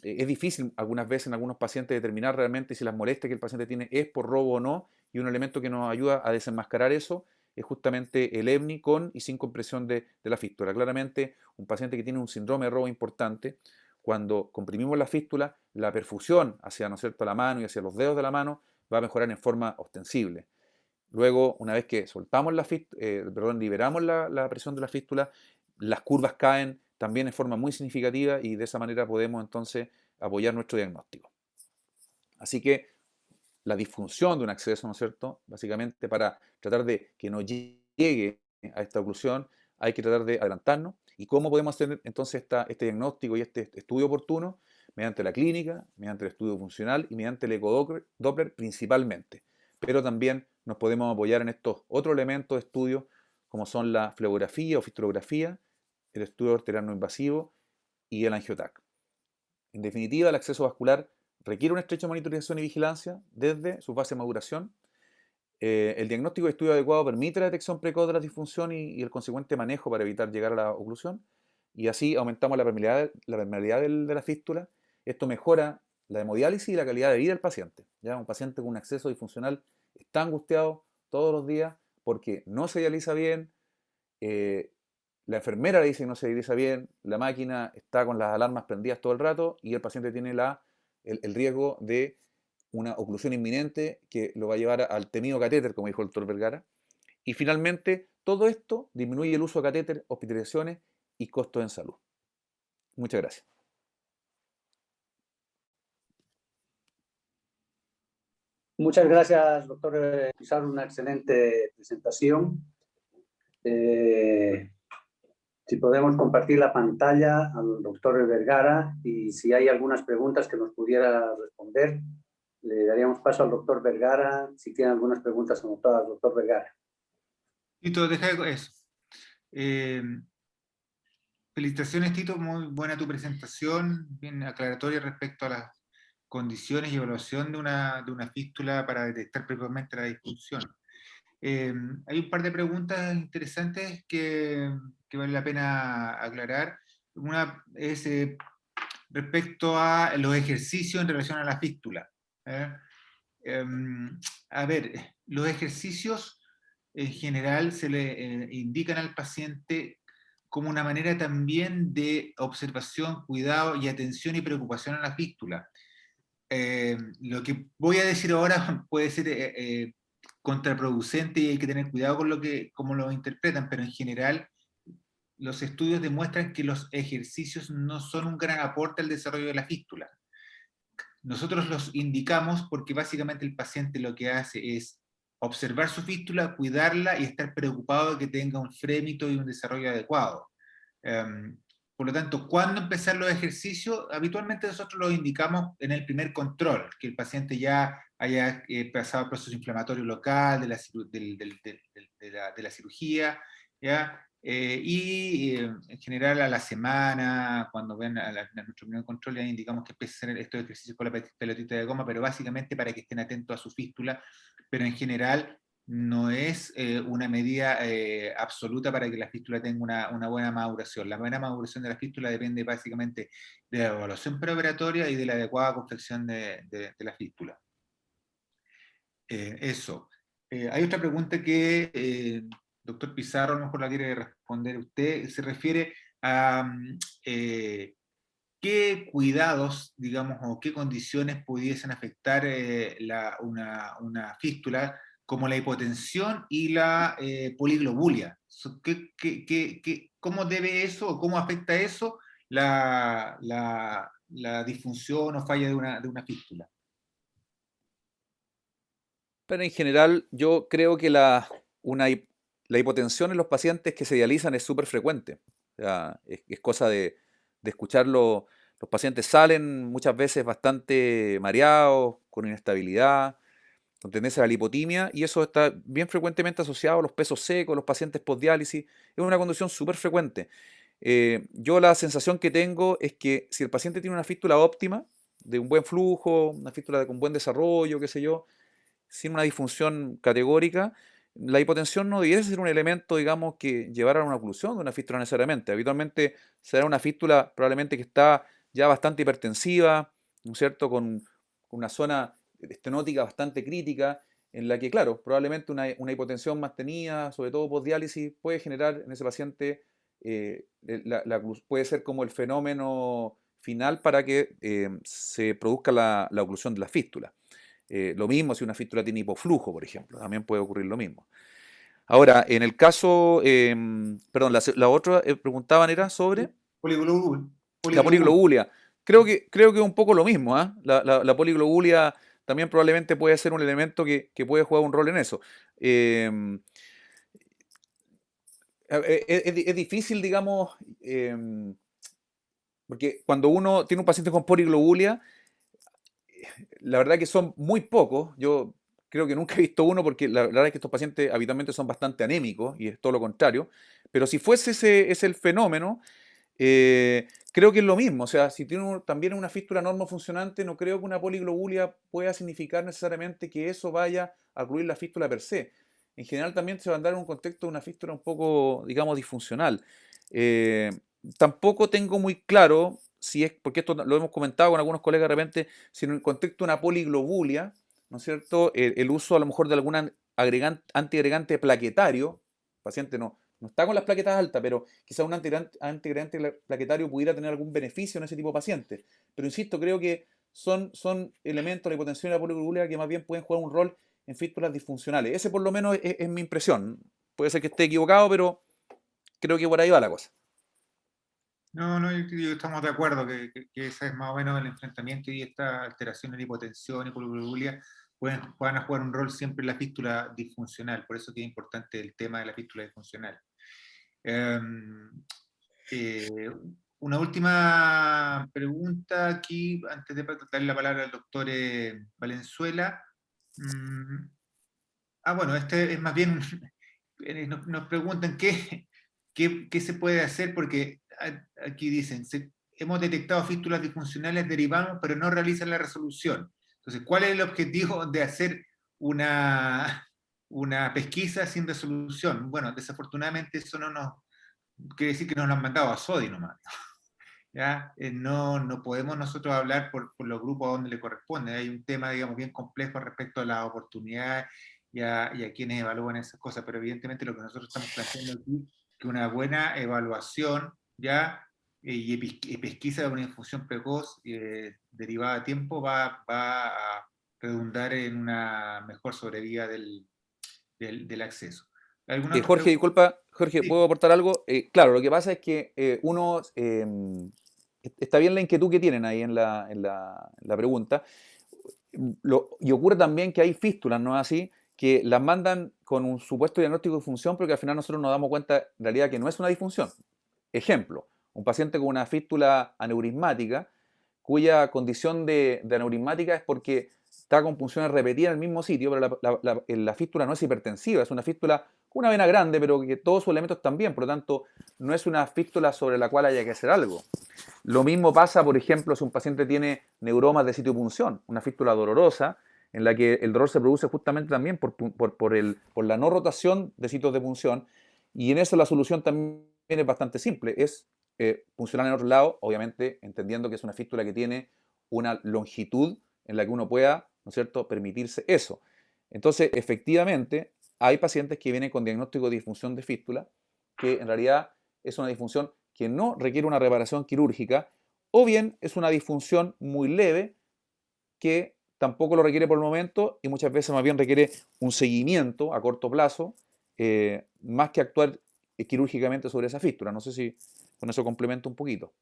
es difícil algunas veces en algunos pacientes determinar realmente si las molestias que el paciente tiene es por robo o no, y un elemento que nos ayuda a desenmascarar eso es justamente el EBNI con y sin compresión de la fístula. Claramente, un paciente que tiene un síndrome de robo importante, cuando comprimimos la fístula, la perfusión hacia, ¿no es cierto?, la mano y hacia los dedos de la mano va a mejorar en forma ostensible. Luego, una vez que soltamos liberamos la presión de la fístula, las curvas caen también en forma muy significativa y de esa manera podemos entonces apoyar nuestro diagnóstico. Así que la disfunción de un acceso, ¿no es cierto?, básicamente para tratar de que no llegue a esta oclusión, hay que tratar de adelantarnos. ¿Y cómo podemos hacer entonces este diagnóstico y este estudio oportuno? Mediante la clínica, mediante el estudio funcional y mediante el ecodoppler principalmente. Pero también nos podemos apoyar en estos otros elementos de estudio, como son la flebografía o fistulografía, el estudio arterial no invasivo y el angiotac. En definitiva, el acceso vascular requiere una estrecha monitorización y vigilancia desde su fase de maduración. El diagnóstico y estudio adecuado permite la detección precoz de la disfunción y el consecuente manejo para evitar llegar a la oclusión. Y así aumentamos la permeabilidad de la fístula. Esto mejora la hemodiálisis y la calidad de vida del paciente. ¿Ya? Un paciente con un acceso disfuncional está angustiado todos los días porque no se dializa bien, la enfermera le dice que no se dializa bien, la máquina está con las alarmas prendidas todo el rato y el paciente tiene el riesgo de una oclusión inminente que lo va a llevar al temido catéter, como dijo el doctor Vergara. Y finalmente, todo esto disminuye el uso de catéter, hospitalizaciones y costos en salud. Muchas gracias. Muchas gracias, doctor Pizarro, una excelente presentación. Si podemos compartir la pantalla al doctor Vergara y si hay algunas preguntas que nos pudiera responder, le daríamos paso al doctor Vergara si tiene algunas preguntas anotadas, doctor Vergara. Tito, deja eso. Felicitaciones, Tito, muy buena tu presentación, bien aclaratoria respecto a las condiciones y evaluación de una fístula para detectar previamente la disfunción. Hay un par de preguntas interesantes que vale la pena aclarar. Una es respecto a los ejercicios en relación a la fístula. A ver, los ejercicios en general se le indican al paciente como una manera también de observación, cuidado y atención y preocupación a la fístula. Lo que voy a decir ahora puede ser contraproducente y hay que tener cuidado con cómo lo interpretan, pero en general los estudios demuestran que los ejercicios no son un gran aporte al desarrollo de la fístula. Nosotros los indicamos porque básicamente el paciente lo que hace es observar su fístula, cuidarla y estar preocupado de que tenga un frémito y un desarrollo adecuado. Por lo tanto, ¿cuándo empezar los ejercicios? Habitualmente nosotros los indicamos en el primer control, que el paciente ya haya pasado el proceso inflamatorio local de la cirugía, ¿ya? En general a la semana, cuando ven a nuestro primer control, ya indicamos que empiece a hacer estos ejercicios con la pelotita de goma, pero básicamente para que estén atentos a su fístula, pero en general no es una medida absoluta para que la fístula tenga una buena maduración. La buena maduración de la fístula depende básicamente de la evaluación preoperatoria y de la adecuada confección de la fístula. Eso. Hay otra pregunta que doctor Pizarro, a lo mejor la quiere responder usted, se refiere a qué cuidados, digamos, o qué condiciones pudiesen afectar una fístula, como la hipotensión y la poliglobulia. ¿Cómo debe eso, o cómo afecta eso la disfunción o falla de una fístula? Pero en general, yo creo que la hipotensión en los pacientes que se dializan es súper frecuente. O sea, es cosa de escucharlo. Los pacientes salen muchas veces bastante mareados, con inestabilidad, con tendencia a la lipotimia, y eso está bien frecuentemente asociado a los pesos secos, los pacientes postdiálisis. Es una condición súper frecuente. Yo la sensación que tengo es que si el paciente tiene una fístula óptima, de un buen flujo, una fístula con buen desarrollo, qué sé yo, sin una disfunción categórica, la hipotensión no debiese ser un elemento, digamos, que llevara a una oclusión de una fístula necesariamente. Habitualmente será una fístula probablemente que está ya bastante hipertensiva, ¿no es cierto?, con una zona estenótica bastante crítica, en la que, claro, probablemente una hipotensión mantenida, sobre todo postdiálisis, puede generar en ese paciente, puede ser como el fenómeno final para que se produzca la oclusión de la fístula. Lo mismo si una fístula tiene hipoflujo, por ejemplo, también puede ocurrir lo mismo. Ahora, en el caso, perdón, la otra preguntaban era sobre la poliglobulia. Creo que es un poco lo mismo, ¿ah? La poliglobulia también probablemente puede ser un elemento que puede jugar un rol en eso. Es difícil, digamos, porque cuando uno tiene un paciente con poliglobulia, la verdad que son muy pocos. Yo creo que nunca he visto uno porque la verdad es que estos pacientes habitualmente son bastante anémicos y es todo lo contrario. Pero si fuese ese el fenómeno, creo que es lo mismo. O sea, si tiene también una fístula normofuncionante, no creo que una poliglobulia pueda significar necesariamente que eso vaya a ocluir la fístula per se. En general también se va a dar en un contexto de una fístula un poco, digamos, disfuncional. Eh, Tampoco tengo muy claro si es, porque esto lo hemos comentado con algunos colegas de repente, si en el contexto de una poliglobulia, ¿no es cierto? El uso a lo mejor de algún antiagregante plaquetario, el paciente no está con las plaquetas altas, pero quizás un antiagregante plaquetario pudiera tener algún beneficio en ese tipo de pacientes. Pero insisto, creo que son elementos de la hipotensión y la poliglobulia que más bien pueden jugar un rol en fístulas disfuncionales. Ese por lo menos es mi impresión. Puede ser que esté equivocado, pero creo que por ahí va la cosa. No, yo estamos de acuerdo que ese es más o menos el enfrentamiento y esta alteración en hipotensión y poliglobulia puedan jugar un rol siempre en la fístula disfuncional. Por eso que es importante el tema de la fístula disfuncional. Una última pregunta aquí, antes de darle la palabra al doctor Valenzuela. Bueno, este es más bien, nos preguntan qué se puede hacer, porque aquí dicen, hemos detectado fístulas disfuncionales, derivamos, pero no realizan la resolución. Entonces, ¿cuál es el objetivo de hacer una pesquisa sin resolución? Bueno, desafortunadamente eso no quiere decir que nos lo han mandado a SODI nomás. ¿Ya? No podemos nosotros hablar por los grupos a donde le corresponde. Hay un tema, digamos, bien complejo respecto a las oportunidades y a quienes evalúan esas cosas, pero evidentemente lo que nosotros estamos planteando aquí es que una buena evaluación ya y pesquisa de una infusión precoz derivada a tiempo va a redundar en una mejor sobrevida del acceso. Jorge, disculpa, Jorge, Sí. ¿puedo aportar algo? Claro, lo que pasa es que está bien la inquietud que tienen ahí en la pregunta, y ocurre también que hay fístulas, ¿no es así? Que las mandan con un supuesto diagnóstico de disfunción, pero que al final nosotros nos damos cuenta en realidad que no es una disfunción. Ejemplo, un paciente con una fístula aneurismática, cuya condición de aneurismática es porque está con punciones repetidas en el mismo sitio, pero la fístula no es hipertensiva, es una fístula con una vena grande, pero que todos sus elementos están bien, por lo tanto, no es una fístula sobre la cual haya que hacer algo. Lo mismo pasa, por ejemplo, si un paciente tiene neuromas de sitio de punción, una fístula dolorosa, en la que el dolor se produce justamente también por la no rotación de sitios de punción, y en eso la solución también es bastante simple, es puncionar en otro lado, obviamente entendiendo que es una fístula que tiene una longitud en la que uno pueda, ¿no es cierto?, permitirse eso. Entonces, efectivamente, hay pacientes que vienen con diagnóstico de disfunción de fístula, que en realidad es una disfunción que no requiere una reparación quirúrgica, o bien es una disfunción muy leve que tampoco lo requiere por el momento y muchas veces más bien requiere un seguimiento a corto plazo, más que actuar quirúrgicamente sobre esa fístula. No sé si con eso complemento un poquito.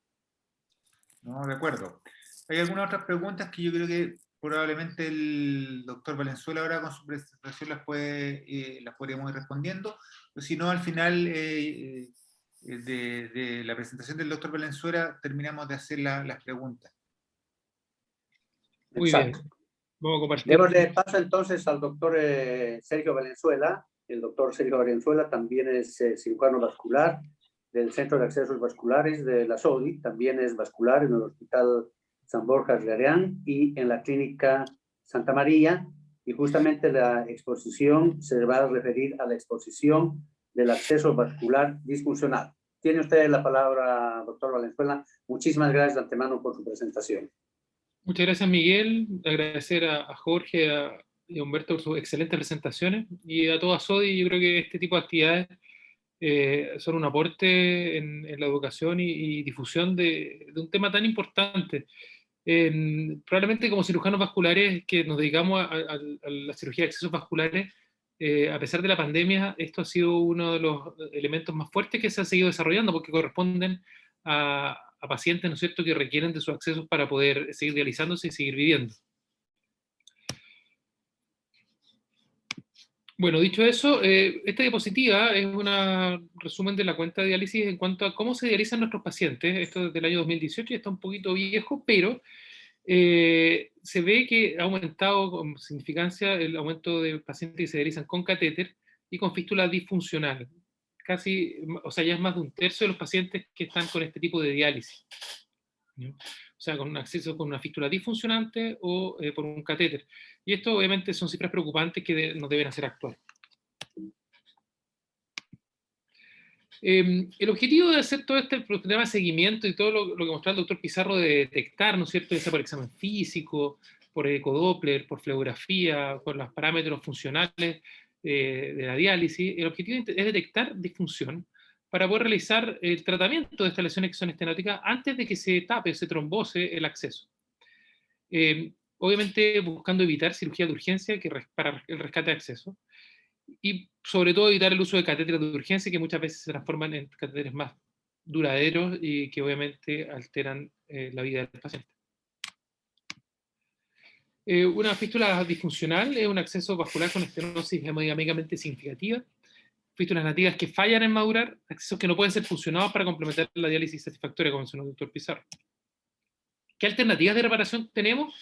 No, de acuerdo. Hay algunas otras preguntas que yo creo que probablemente el doctor Valenzuela ahora con su presentación las podríamos ir respondiendo, pero si no, al final de la presentación del doctor Valenzuela terminamos de hacer las preguntas. Muy bien. Exacto. Vamos a compartir. Démosle paso entonces al doctor Sergio Valenzuela. El doctor Sergio Valenzuela también es cirujano vascular del Centro de Accesos Vasculares de la SODI, también es vascular en el Hospital San Borja Clareán y en la Clínica Santa María, y justamente la exposición se va a referir a la exposición del acceso vascular disfuncional. Tiene usted la palabra, doctor Valenzuela. Muchísimas gracias de antemano por su presentación. Muchas gracias, Miguel. Agradecer a Jorge y a Humberto por sus excelentes presentaciones y a toda SODI. Yo creo que este tipo de actividades son un aporte en la educación y difusión de un tema tan importante. Probablemente como cirujanos vasculares que nos dedicamos a la cirugía de accesos vasculares, a pesar de la pandemia, esto ha sido uno de los elementos más fuertes que se ha seguido desarrollando, porque corresponden a pacientes, ¿no es cierto?, que requieren de sus accesos para poder seguir dializándose y seguir viviendo. Bueno, dicho eso, esta diapositiva es un resumen de la cuenta de diálisis en cuanto a cómo se dializan nuestros pacientes. Esto es del año 2018 y está un poquito viejo, pero se ve que ha aumentado con significancia el aumento de pacientes que se dializan con catéter y con fístula disfuncional. Casi, o sea, ya es más de un tercio de los pacientes que están con este tipo de diálisis, ¿no? O sea, con un acceso con una fístula disfuncionante o por un catéter. Y esto obviamente son cifras preocupantes que nos deben hacer actuar. El objetivo de hacer todo este programa de seguimiento y todo lo que mostró el doctor Pizarro de detectar, ¿no es cierto?, ya sea por examen físico, por ecodoppler, por fluorografía, por los parámetros funcionales de la diálisis, el objetivo es detectar disfunción para poder realizar el tratamiento de estas lesiones que son estenóticas antes de que se tape, se trombose el acceso. Obviamente buscando evitar cirugía de urgencia para el rescate de acceso. Y sobre todo evitar el uso de catéteres de urgencia que muchas veces se transforman en catéteres más duraderos y que obviamente alteran la vida del paciente. Una fístula disfuncional es un acceso vascular con estenosis hemodinámicamente significativa, fístulas nativas que fallan en madurar, accesos que no pueden ser funcionados para complementar la diálisis satisfactoria, como mencionó el doctor Pizarro. ¿Qué alternativas de reparación tenemos?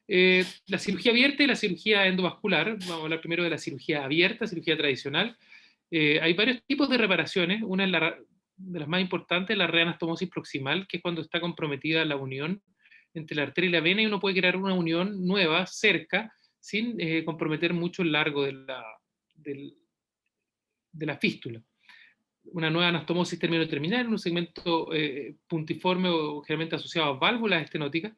La cirugía abierta y la cirugía endovascular. Vamos a hablar primero de la cirugía abierta, cirugía tradicional. Hay varios tipos de reparaciones. Una es de las más importantes, la reanastomosis proximal, que es cuando está comprometida la unión entre la arteria y la vena y uno puede crear una unión nueva cerca sin comprometer mucho el largo de la fístula. Una nueva anastomosis terminal, un segmento puntiforme o generalmente asociado a válvulas estenóticas.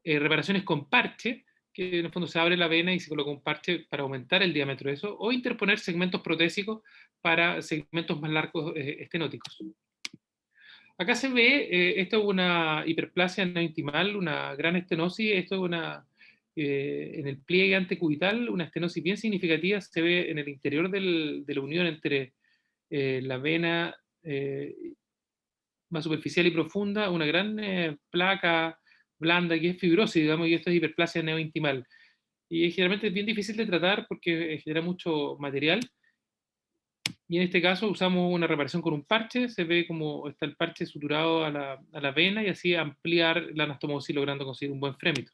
Reparaciones con parche, que en el fondo se abre la vena y se coloca un parche para aumentar el diámetro de eso, o interponer segmentos protésicos para segmentos más largos estenóticos. Acá se ve, esto es una hiperplasia neointimal, una gran estenosis, esto es en el pliegue antecubital, una estenosis bien significativa, se ve en el interior de la unión entre la vena más superficial y profunda, una gran placa blanda que es fibrosis, digamos, y esto es hiperplasia neointimal. Y generalmente es bien difícil de tratar porque genera mucho material. Y en este caso usamos una reparación con un parche, se ve como está el parche suturado a la vena y así ampliar la anastomosis logrando conseguir un buen frémito.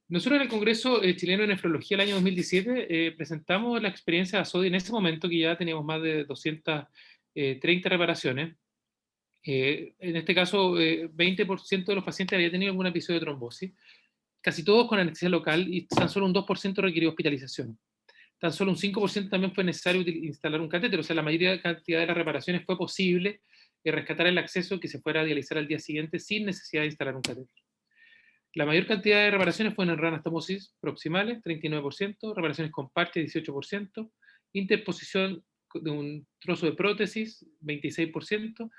Nosotros en el Congreso Chileno de Nefrología el año 2017 presentamos la experiencia de ASODI en ese momento que ya teníamos más de 230 reparaciones. En este caso, 20% de los pacientes había tenido algún episodio de trombosis, casi todos con anestesia local y tan solo un 2% requirió hospitalización. Tan solo un 5% también fue necesario instalar un catéter, o sea, la mayoría cantidad de las reparaciones fue posible rescatar el acceso que se fuera a dializar al día siguiente sin necesidad de instalar un catéter. La mayor cantidad de reparaciones fueron en reanastomosis proximales, 39%, reparaciones con parche, 18%, interposición de un trozo de prótesis, 26%,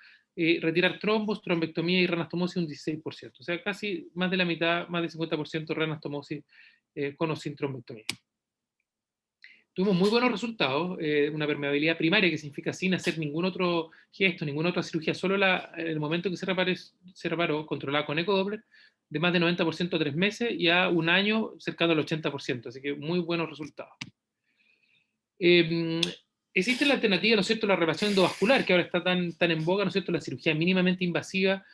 retirar trombos, trombectomía y reanastomosis, un 16%. O sea, casi más de la mitad, más del 50% reanastomosis con o sin trombectomía. Tuvimos muy buenos resultados, una permeabilidad primaria, que significa sin hacer ningún otro gesto, ninguna otra cirugía, solo en el momento que se reparó, controlada con ecodoppler, de más de 90% a 3 meses y a un año cercano al 80%, así que muy buenos resultados. Existe la alternativa, ¿no es cierto?, la reparación endovascular, que ahora está tan en boga, ¿no es cierto?, la cirugía mínimamente invasiva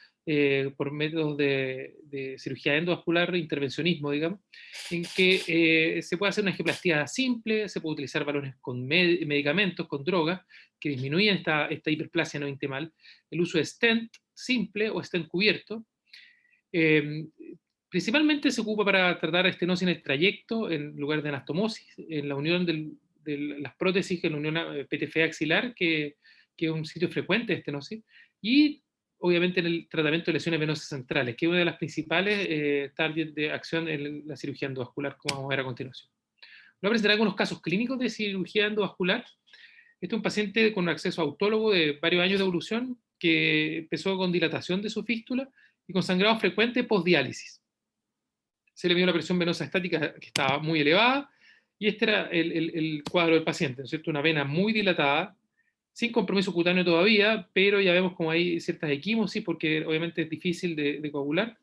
por métodos de cirugía endovascular, intervencionismo, digamos, en que se puede hacer una angioplastía simple, se puede utilizar balones con medicamentos, con drogas, que disminuyen esta hiperplasia no intimal, el uso de stent simple o stent cubierto. Principalmente se ocupa para tratar estenosis en el trayecto, en lugar de anastomosis, en la unión de las prótesis, en la unión PTFE axilar, que es un sitio frecuente de estenosis, y obviamente en el tratamiento de lesiones venosas centrales, que es una de las principales targets de acción en la cirugía endovascular, como vamos a ver a continuación. Voy a presentar algunos casos clínicos de cirugía endovascular. Este es un paciente con acceso autólogo de varios años de evolución que empezó con dilatación de su fístula y con sangrado frecuente postdiálisis. Se le vio la presión venosa estática que estaba muy elevada y este era el cuadro del paciente, ¿no es cierto? Una vena muy dilatada, sin compromiso cutáneo todavía, pero ya vemos como hay ciertas equimosis porque obviamente es difícil de coagular.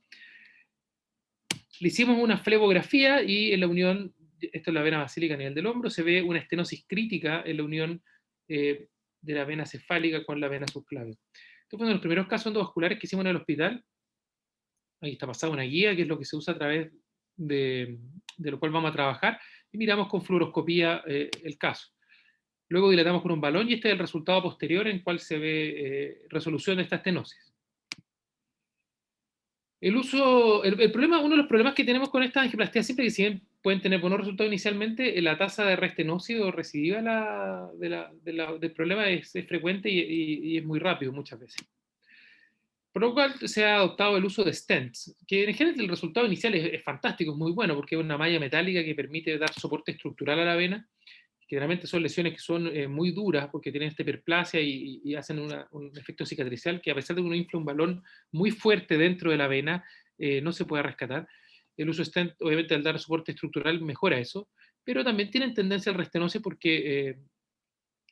Le hicimos una flebografía y en la unión, esto es la vena basílica a nivel del hombro, se ve una estenosis crítica en la unión de la vena cefálica con la vena subclavia. Este fue uno de los primeros casos endovasculares que hicimos en el hospital. Ahí está pasada una guía, que es lo que se usa a través de lo cual vamos a trabajar, y miramos con fluoroscopía el caso. Luego dilatamos con un balón y este es el resultado posterior en cual se ve resolución de esta estenosis. El problema, uno de los problemas que tenemos con esta angioplastia simple, que si bien pueden tener buenos resultados inicialmente, la tasa de restenosis o recidiva del problema es frecuente y es muy rápido muchas veces. Por lo cual se ha adoptado el uso de stents, que en general el resultado inicial es fantástico, es muy bueno, porque es una malla metálica que permite dar soporte estructural a la vena. Generalmente son lesiones que son muy duras porque tienen esta hiperplasia y hacen un efecto cicatricial que, a pesar de que uno infla un balón muy fuerte dentro de la vena, no se puede rescatar. El uso de stent, obviamente, al dar soporte estructural mejora eso, pero también tienen tendencia al restenosis porque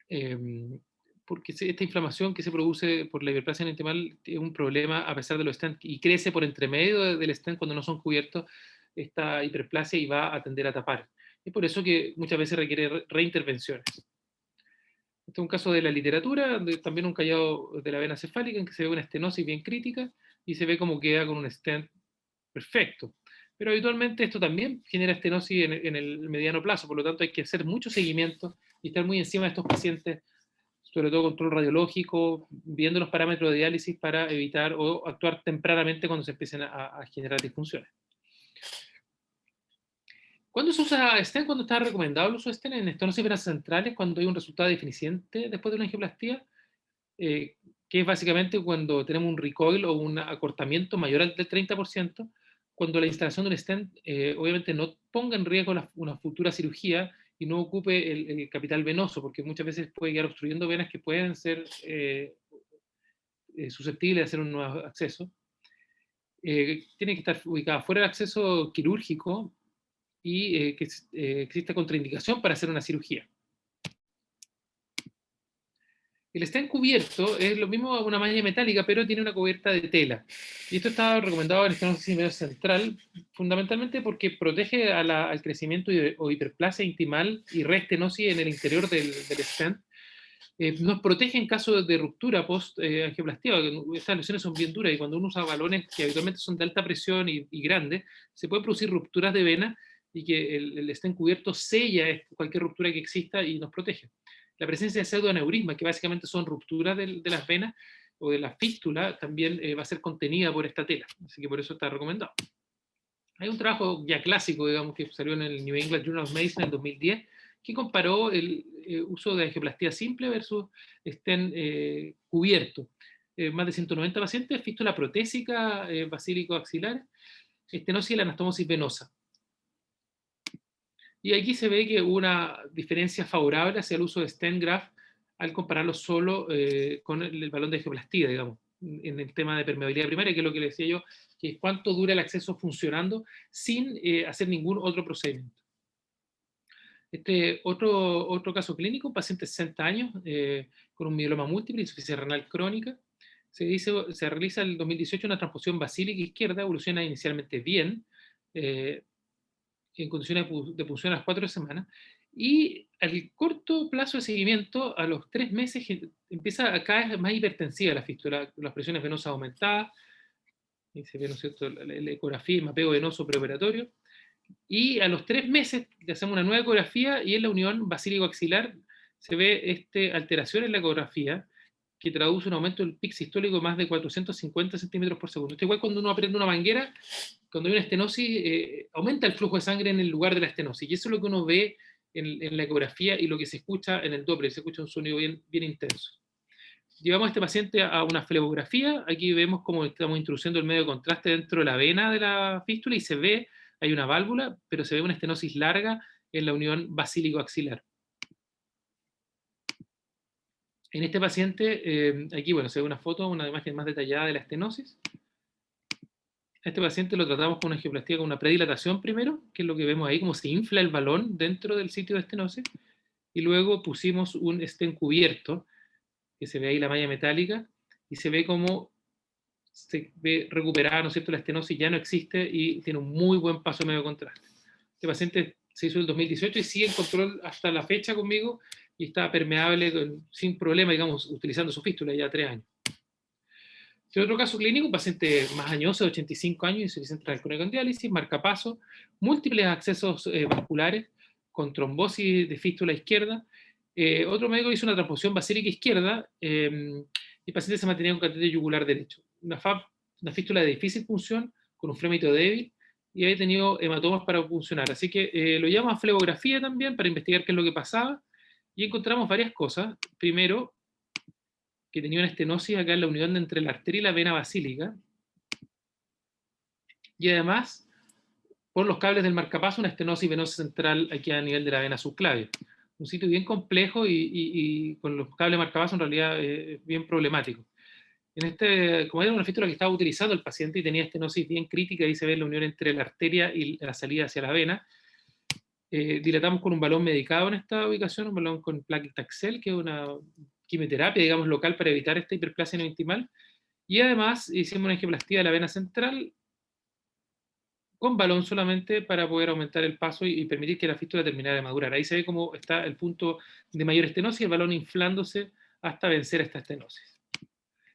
esta inflamación que se produce por la hiperplasia enitimal es un problema a pesar de los stents y crece por entre medio del stent cuando no son cubiertos esta hiperplasia y va a tender a tapar. Es por eso que muchas veces requiere reintervenciones. Este es un caso de la literatura, también un callado de la vena cefálica en que se ve una estenosis bien crítica y se ve como queda con un stent perfecto. Pero habitualmente esto también genera estenosis en el mediano plazo, por lo tanto hay que hacer mucho seguimiento y estar muy encima de estos pacientes, sobre todo control radiológico, viendo los parámetros de diálisis para evitar o actuar tempranamente cuando se empiecen a generar disfunciones. ¿Cuándo se usa stent? ¿Cuándo está recomendado el uso de stent? En estenosis venas centrales, cuando hay un resultado deficiente después de una angioplastía, que es básicamente cuando tenemos un recoil o un acortamiento mayor al del 30%, cuando la instalación de un stent obviamente no ponga en riesgo una futura cirugía y no ocupe el capital venoso, porque muchas veces puede quedar obstruyendo venas que pueden ser susceptibles de hacer un nuevo acceso. Tiene que estar ubicada fuera del acceso quirúrgico y que exista contraindicación para hacer una cirugía. El stent cubierto es lo mismo una malla metálica, pero tiene una cubierta de tela. Y esto está recomendado en estenosis medio central, fundamentalmente porque protege al crecimiento o hiperplasia intimal y reestenosis en el interior del stent. Nos protege en caso de ruptura post-angioplastía. Estas lesiones son bien duras y cuando uno usa balones que habitualmente son de alta presión y grandes, se pueden producir rupturas de vena y que el stent cubierto sella cualquier ruptura que exista y nos protege. La presencia de pseudoaneurismas, que básicamente son rupturas de las venas o de la fístula, también va a ser contenida por esta tela, así que por eso está recomendado. Hay un trabajo ya clásico, digamos, que salió en el New England Journal of Medicine en 2010, que comparó el uso de angioplastía simple versus stent cubierto. Más de 190 pacientes, fístula protésica, basílico-axilar, estenosis y la anastomosis venosa. Y aquí se ve que hubo una diferencia favorable hacia el uso de stent graft al compararlo solo con el balón de angioplastía, digamos, en el tema de permeabilidad primaria, que es lo que le decía yo, que es cuánto dura el acceso funcionando sin hacer ningún otro procedimiento. Otro caso clínico, un paciente de 60 años con un mieloma múltiple, insuficiencia renal crónica. Se realiza en el 2018 una transfusión basílica izquierda, evoluciona inicialmente bien, en condiciones de punción a las 4 semanas, y al corto plazo de seguimiento, a los 3 meses, empieza a caer más hipertensiva la fístula, las presiones venosas aumentadas, y se ve, ¿no es cierto?, la ecografía y mapeo venoso preoperatorio, y a los 3 meses le hacemos una nueva ecografía y en la unión basílico-axilar se ve alteración en la ecografía que traduce un aumento del pic sistólico de más de 450 centímetros por segundo. Esto igual cuando uno aprieta una manguera, cuando hay una estenosis, aumenta el flujo de sangre en el lugar de la estenosis. Y eso es lo que uno ve en la ecografía y lo que se escucha en el Doppler. Se escucha un sonido bien intenso. Llevamos a este paciente a una flebografía. Aquí vemos cómo estamos introduciendo el medio de contraste dentro de la vena de la fístula y se ve, hay una válvula, pero se ve una estenosis larga en la unión basílico-axilar. En este paciente, aquí bueno, se ve una foto, una imagen más detallada de la estenosis. A este paciente lo tratamos con una angioplastía con una predilatación primero, que es lo que vemos ahí, como se infla el balón dentro del sitio de estenosis, y luego pusimos un stent cubierto, que se ve ahí la malla metálica, y se ve como se ve recuperada, ¿no es cierto? La estenosis ya no existe y tiene un muy buen paso medio contraste. Este paciente se hizo en el 2018 y sigue en control hasta la fecha conmigo y está permeable sin problema, digamos, utilizando su fístula ya 3 años. Este otro caso clínico, un paciente más añoso, de 85 años, insuficiencia renal crónica con diálisis, marcapaso, múltiples accesos vasculares con trombosis de fístula izquierda. Otro médico hizo una transfusión basílica izquierda y el paciente se mantenía con catéter yugular derecho. Una fístula de difícil función, con un flémito débil, y había tenido hematomas para funcionar. Así que lo llamamos a flebografía también para investigar qué es lo que pasaba, y encontramos varias cosas. Primero, que tenía una estenosis acá en la unión entre la arteria y la vena basílica, y además, por los cables del marcapaso, una estenosis venosa central aquí a nivel de la vena subclavia. Un sitio bien complejo y con los cables marcapaso en realidad bien problemático. Como era una fístula que estaba utilizando el paciente y tenía estenosis bien crítica, ahí se ve la unión entre la arteria y la salida hacia la vena, dilatamos con un balón medicado en esta ubicación, un balón con plaquetaxel, que es una quimioterapia, digamos, local para evitar esta hiperplasia neointimal, y además hicimos una angioplastía de la vena central con balón solamente para poder aumentar el paso y permitir que la fístula terminara de madurar. Ahí se ve cómo está el punto de mayor estenosis, el balón inflándose hasta vencer esta estenosis.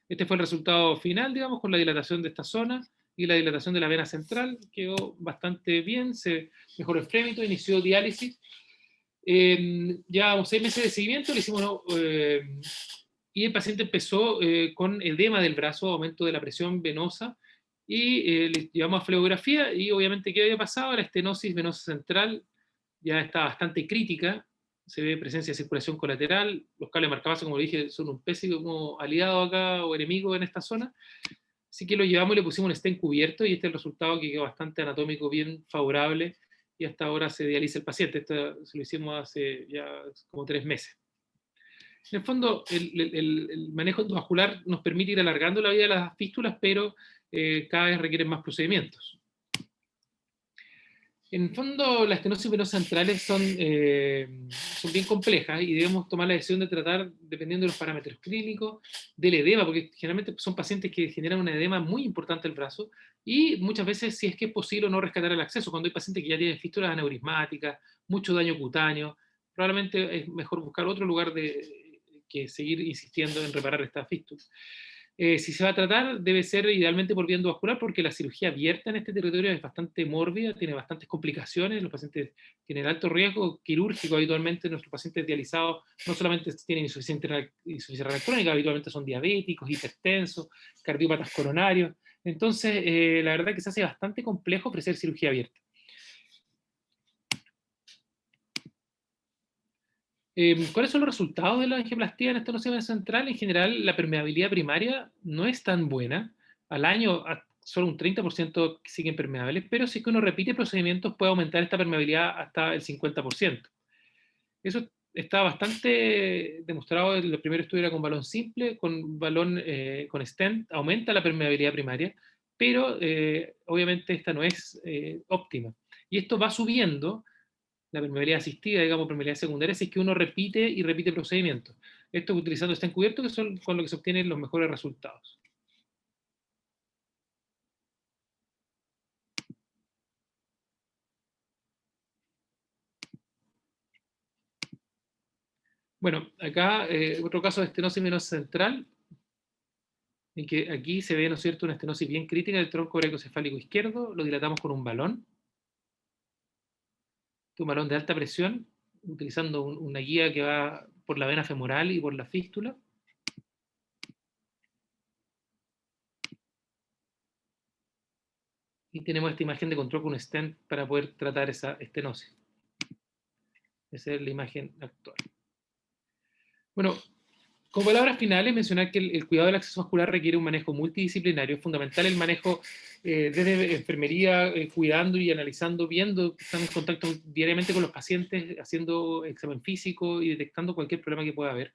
Este fue el resultado final, digamos, con la dilatación de esta zona y la dilatación de la vena central. Quedó bastante bien, se mejoró el frémito, inició diálisis. Llevábamos 6 meses de seguimiento, le hicimos, y el paciente empezó con edema del brazo, aumento de la presión venosa, y le llevamos a flebografía, y obviamente, ¿qué había pasado? La estenosis venosa central ya está bastante crítica, se ve presencia de circulación colateral, los cables marcapasos, como le dije, son un pésimo aliado acá, o enemigo en esta zona, así que lo llevamos y le pusimos un stent cubierto, y este es el resultado, que quedó bastante anatómico, bien favorable, y hasta ahora se dializa el paciente. Esto se lo hicimos hace ya como 3 meses. En el fondo, el manejo endovascular nos permite ir alargando la vida de las fístulas, pero cada vez requieren más procedimientos. En el fondo, las estenosis venosas centrales son bien complejas y debemos tomar la decisión de tratar, dependiendo de los parámetros clínicos, del edema, porque generalmente son pacientes que generan un edema muy importante del brazo, y muchas veces, si es que es posible, no rescatar el acceso. Cuando hay pacientes que ya tienen fístulas aneurismáticas, mucho daño cutáneo, probablemente es mejor buscar otro lugar que seguir insistiendo en reparar estas fístulas. Si se va a tratar, debe ser idealmente por vía endovascular, porque la cirugía abierta en este territorio es bastante mórbida, tiene bastantes complicaciones, los pacientes tienen alto riesgo quirúrgico habitualmente. Nuestros pacientes dializados no solamente tienen insuficiencia renal crónica, habitualmente son diabéticos, hipertensos, cardiópatas coronarios. Entonces, la verdad que se hace bastante complejo ofrecer cirugía abierta. ¿Cuáles son los resultados de la angioplastía en estenosis venosa central? En general, la permeabilidad primaria no es tan buena. Al año, solo un 30% siguen permeables, pero si es que uno repite procedimientos, puede aumentar esta permeabilidad hasta el 50%. Eso está bastante demostrado. El primer estudio era con balón simple, con balón con stent, aumenta la permeabilidad primaria, pero obviamente esta no es óptima. Y esto va subiendo la permeabilidad asistida, digamos, permeabilidad secundaria, si es que uno repite y repite procedimientos. Esto utilizando stent cubierto, que son con lo que se obtienen los mejores resultados. Bueno, acá otro caso de estenosis venosa central, en que aquí se ve, ¿no es cierto?, una estenosis bien crítica del tronco brachiocefálico izquierdo. Lo dilatamos con un balón de alta presión, utilizando una guía que va por la vena femoral y por la fístula. Y tenemos esta imagen de control con un stent para poder tratar esa estenosis. Esa es la imagen actual. Bueno, como palabras finales, mencionar que el cuidado del acceso vascular requiere un manejo multidisciplinario. Es fundamental el manejo desde enfermería, cuidando y analizando, viendo, estamos en contacto diariamente con los pacientes, haciendo examen físico y detectando cualquier problema que pueda haber.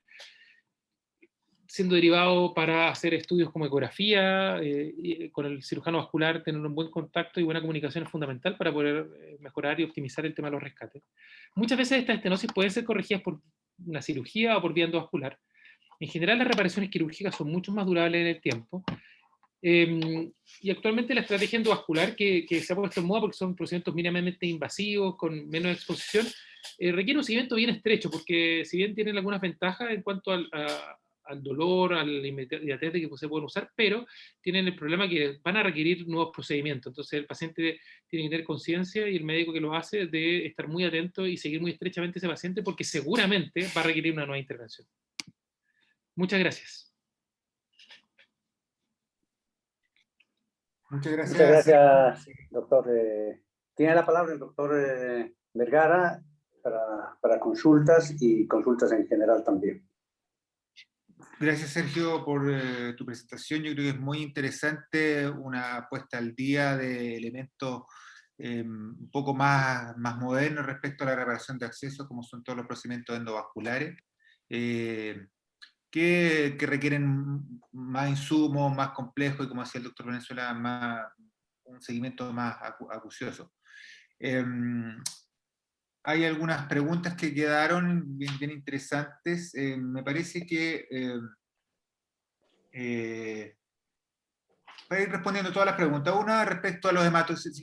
siendo derivado para hacer estudios como ecografía, y con el cirujano vascular tener un buen contacto y buena comunicación es fundamental para poder mejorar y optimizar el tema de los rescates. Muchas veces estas estenosis pueden ser corregidas por una cirugía o por vía endovascular. En general las reparaciones quirúrgicas son mucho más durables en el tiempo. Y actualmente la estrategia endovascular que se ha puesto en moda, porque son procedimientos mínimamente invasivos, con menos exposición, requiere un seguimiento bien estrecho, porque si bien tienen algunas ventajas en cuanto al dolor, a la inmediatez de que se pueden usar, pero tienen el problema que van a requerir nuevos procedimientos. Entonces el paciente tiene que tener conciencia y el médico que lo hace de estar muy atento y seguir muy estrechamente a ese paciente, porque seguramente va a requerir una nueva intervención. Muchas gracias. Muchas gracias. Muchas gracias, doctor. Tiene la palabra el doctor Vergara para consultas y consultas en general también. Gracias, Sergio, por tu presentación. Yo creo que es muy interesante una puesta al día de elementos un poco más modernos respecto a la reparación de acceso, como son todos los procedimientos endovasculares, que requieren más insumos, más complejos y, como decía el doctor Valenzuela, un seguimiento más acucioso. Hay algunas preguntas que quedaron bien interesantes. Me parece que para ir respondiendo todas las preguntas. Una respecto a los hematocritos,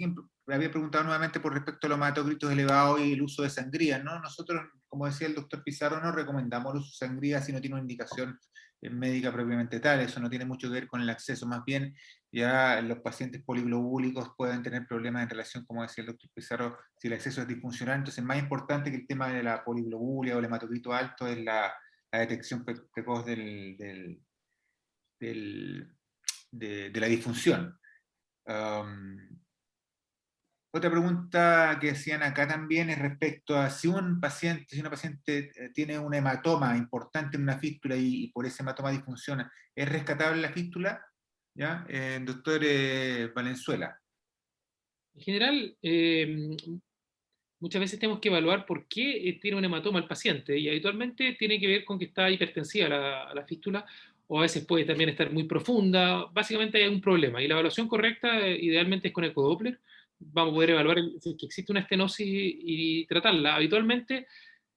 había preguntado nuevamente por respecto a los hematocritos elevados y el uso de sangría, ¿no? Nosotros, como decía el doctor Pizarro, no recomendamos el uso de sangría si no tiene una indicación médica propiamente tal. Eso no tiene mucho que ver con el acceso. Más bien, ya los pacientes poliglobúlicos pueden tener problemas en relación, como decía el doctor Pizarro, si el acceso es disfuncional. Entonces, más importante que el tema de la poliglobulia o el hematocrito alto es la detección precoz de la disfunción. Otra pregunta que hacían acá también es respecto a si una paciente tiene un hematoma importante en una fístula y por ese hematoma disfunciona, ¿es rescatable la fístula? ¿Ya? Doctor Valenzuela. En general, muchas veces tenemos que evaluar por qué tiene un hematoma el paciente, y habitualmente tiene que ver con que está hipertensiva la fístula, o a veces puede también estar muy profunda. Básicamente hay un problema, y la evaluación correcta idealmente es con ecodoppler. Vamos a poder evaluar si es que existe una estenosis y tratarla. Habitualmente,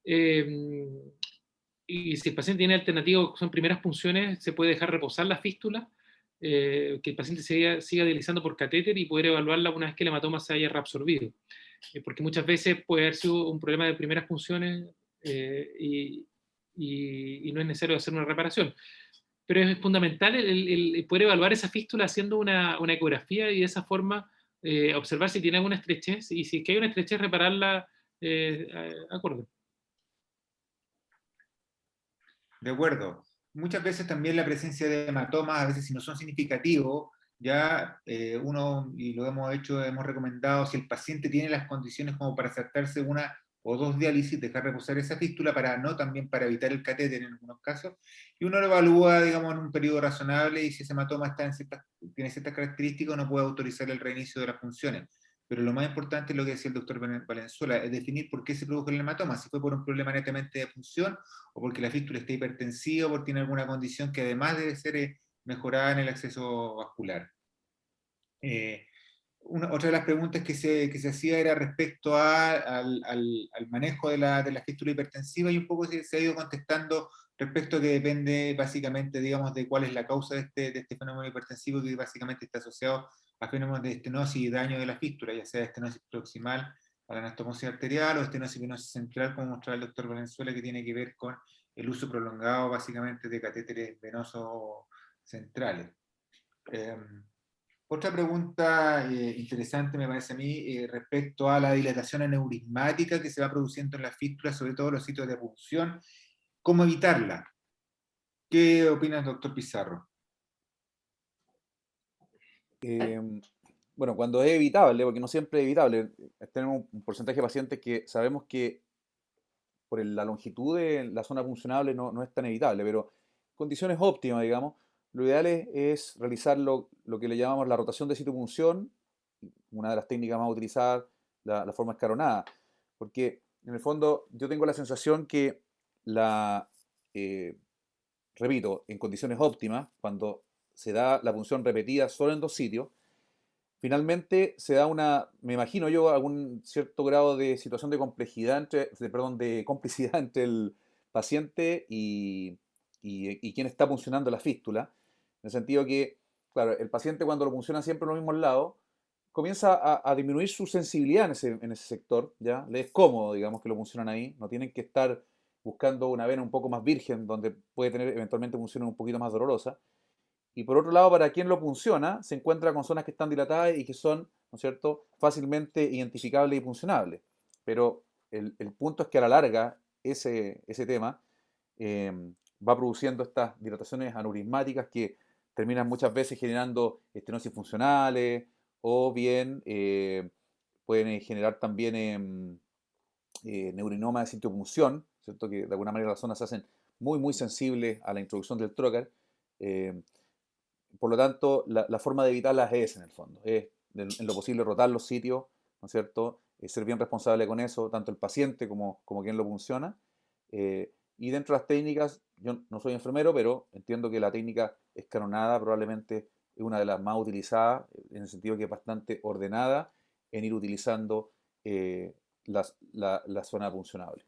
y si el paciente tiene alternativa, son primeras punciones, se puede dejar reposar la fístula, que el paciente siga dializando por catéter y poder evaluarla una vez que el hematoma se haya reabsorbido. Porque muchas veces puede haber sido un problema de primeras funciones, y no es necesario hacer una reparación. Pero es fundamental el poder evaluar esa fístula haciendo una ecografía y de esa forma observar si tiene alguna estrechez, y si es que hay una estrechez, repararla acorde. De acuerdo. Muchas veces también la presencia de hematomas, a veces si no son significativos, ya uno, y lo hemos hecho, hemos recomendado, si el paciente tiene las condiciones como para saltarse una o dos diálisis, dejar reposar esa fístula también para evitar el catéter en algunos casos, y uno lo evalúa, digamos, en un periodo razonable, y si ese hematoma tiene ciertas características, uno puede autorizar el reinicio de las funciones. Pero lo más importante es lo que decía el doctor Valenzuela, es definir por qué se produjo el hematoma, si fue por un problema netamente de función, o porque la fístula está hipertensiva, o porque tiene alguna condición que además debe ser mejorada en el acceso vascular. Otra de las preguntas que se hacía era respecto al manejo de la fístula hipertensiva, y un poco se ha ido contestando respecto a que depende básicamente, digamos, de cuál es la causa de este fenómeno hipertensivo, que básicamente está asociado a fenómenos de estenosis y daño de la fístula, ya sea estenosis proximal a la anastomosis arterial o estenosis venosa central, como mostraba el doctor Valenzuela, que tiene que ver con el uso prolongado básicamente de catéteres venosos centrales. Otra pregunta interesante me parece a mí respecto a la dilatación aneurismática que se va produciendo en las fístulas, sobre todo en los sitios de punción. ¿Cómo evitarla? ¿Qué opinas, doctor Pizarro? Bueno, cuando es evitable, porque no siempre es evitable, tenemos un porcentaje de pacientes que sabemos que por la longitud de la zona puncionable no es tan evitable, pero condiciones óptimas, digamos, lo ideal es realizar lo que le llamamos la rotación de sitio de punción, una de las técnicas más utilizadas, la forma escalonada, porque en el fondo yo tengo la sensación que la repito, en condiciones óptimas, cuando se da la punción repetida solo en 2 sitios, finalmente se da me imagino yo, algún cierto grado de situación de complejidad, perdón, de complicidad entre el paciente y quien está puncionando la fístula, en el sentido que, claro, el paciente cuando lo punciona siempre en los mismos lados, comienza a disminuir su sensibilidad en ese sector, ¿ya? Le es cómodo, digamos, que lo puncionan ahí, no tienen que estar buscando una vena un poco más virgen, donde puede tener eventualmente funciones un poquito más dolorosas. Y por otro lado, para quien lo funciona, se encuentra con zonas que están dilatadas y que son, ¿no es cierto?, fácilmente identificables y funcionables. Pero el punto es que a la larga ese tema eh, va produciendo estas dilataciones aneurismáticas que terminan muchas veces generando estenosis funcionales o bien pueden generar también neurinoma de sitiopunción, ¿cierto? Que de alguna manera las zonas se hacen muy sensibles a la introducción del trocar. Eh, por lo tanto, la forma de evitarlas es, en el fondo, es en lo posible rotar los sitios, ¿no es cierto? Ser bien responsable con eso, tanto el paciente como quien lo funciona. Y dentro de las técnicas, yo no soy enfermero, pero entiendo que la técnica escalonada probablemente es una de las más utilizadas, en el sentido que es bastante ordenada en ir utilizando la zona puncionable.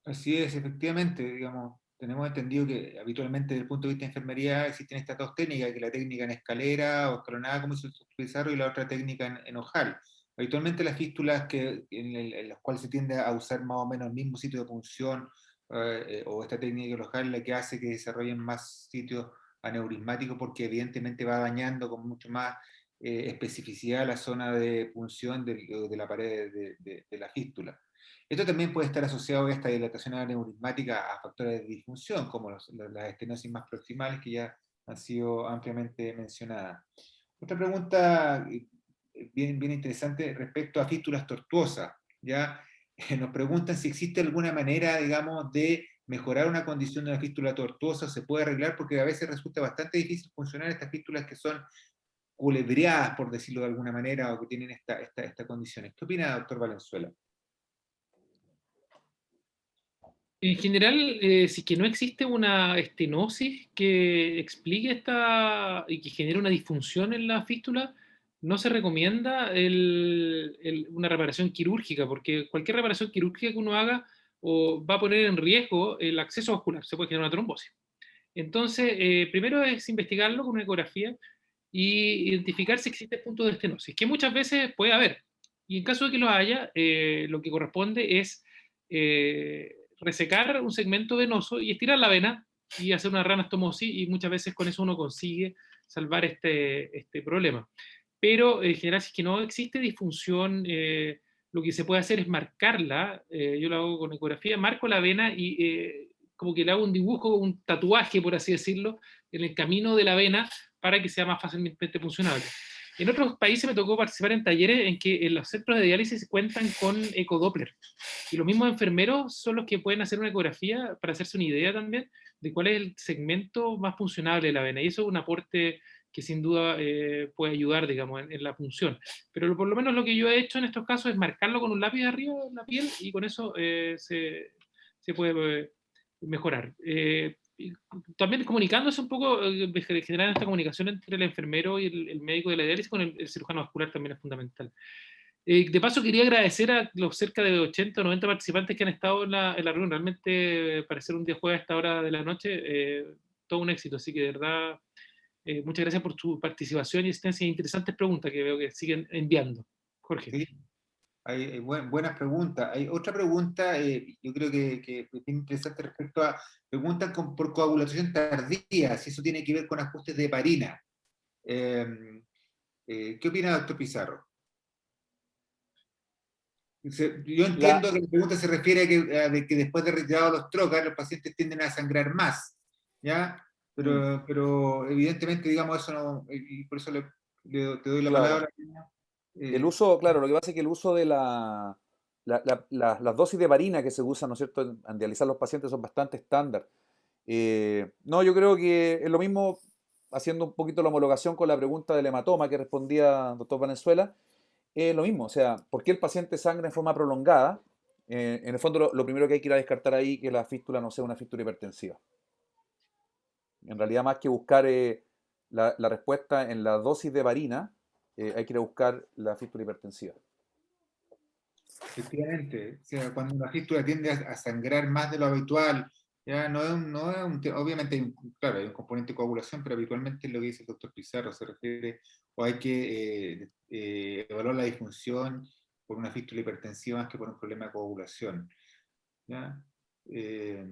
Así es, efectivamente, digamos, tenemos entendido que habitualmente desde el punto de vista de enfermería existen estas dos técnicas, que la técnica en escalera o escalonada, como dice el doctor Pizarro, y la otra técnica en ojal. Habitualmente las fístulas en las cuales se tiende a usar más o menos el mismo sitio de punción o esta técnica en ojal, la que hace que desarrollen más sitios aneurismáticos porque evidentemente va dañando con mucho más especificidad la zona de punción de la pared de la fístula. Esto también puede estar asociado a esta dilatación aneurismática a factores de disfunción, como las estenosis más proximales que ya han sido ampliamente mencionadas. Otra pregunta bien interesante respecto a fístulas tortuosas. ¿Ya? Nos preguntan si existe alguna manera, digamos, de mejorar una condición de una fístula tortuosa, se puede arreglar, porque a veces resulta bastante difícil funcionar estas fístulas que son culebreadas, por decirlo de alguna manera, o que tienen esta condición. ¿Qué opina, doctor Valenzuela? En general, si que no existe una estenosis que explique esta y que genere una disfunción en la fístula, no se recomienda una reparación quirúrgica, porque cualquier reparación quirúrgica que uno haga va a poner en riesgo el acceso vascular, se puede generar una trombosis. Entonces, primero es investigarlo con una ecografía y identificar si existe puntos de estenosis, que muchas veces puede haber. Y en caso de que lo haya, lo que corresponde es resecar un segmento venoso y estirar la vena y hacer una ranastomosis, y muchas veces con eso uno consigue salvar este problema. Pero en general, si es que no existe disfunción, lo que se puede hacer es marcarla. Yo lo hago con ecografía, marco la vena y como que le hago un dibujo, un tatuaje, por así decirlo, en el camino de la vena para que sea más fácilmente funcionable. En otros países me tocó participar en talleres en que en los centros de diálisis cuentan con ecodoppler. Y los mismos enfermeros son los que pueden hacer una ecografía para hacerse una idea también de cuál es el segmento más funcionable de la vena. Y eso es un aporte que sin duda puede ayudar, digamos, en la punción. Pero por lo menos lo que yo he hecho en estos casos es marcarlo con un lápiz arriba en la piel, y con eso se puede mejorar. También comunicándose un poco, generar esta comunicación entre el enfermero y el médico de la diálisis con el cirujano vascular también es fundamental. De paso, quería agradecer a los cerca de 80 o 90 participantes que han estado en la reunión. Realmente, para ser un día jueves a esta hora de la noche, todo un éxito. Así que, de verdad, muchas gracias por su participación y asistencia e interesantes preguntas que veo que siguen enviando. Jorge. Sí, hay buenas preguntas. Hay otra pregunta, yo creo que es bien interesante respecto a preguntas por coagulación tardía, si eso tiene que ver con ajustes de heparina. ¿Qué opina, doctor Pizarro? Yo entiendo que la pregunta se refiere a que después de retirados los trocas, los pacientes tienden a sangrar más, ¿ya? Pero evidentemente, digamos, eso no, y por eso te doy la Claro. palabra. El uso, claro, lo que pasa es que el uso de las dosis de varina que se usan, ¿no es cierto?, en dializar los pacientes son bastante estándar. No, yo creo que es lo mismo, haciendo un poquito la homologación con la pregunta del hematoma que respondía doctor Valenzuela, es lo mismo, o sea, ¿por qué el paciente sangra en forma prolongada? En el fondo, lo primero que hay que ir a descartar ahí es que la fístula no sea una fístula hipertensiva. En realidad, más que buscar la respuesta en la dosis de varina, hay que ir a buscar la fístula hipertensiva. Efectivamente, o sea, cuando una fístula tiende a sangrar más de lo habitual, ya obviamente, claro, hay un componente de coagulación, pero habitualmente es lo que dice el doctor Pizarro, se refiere, o hay que evaluar la disfunción por una fístula hipertensiva más que por un problema de coagulación. ¿Ya? Eh,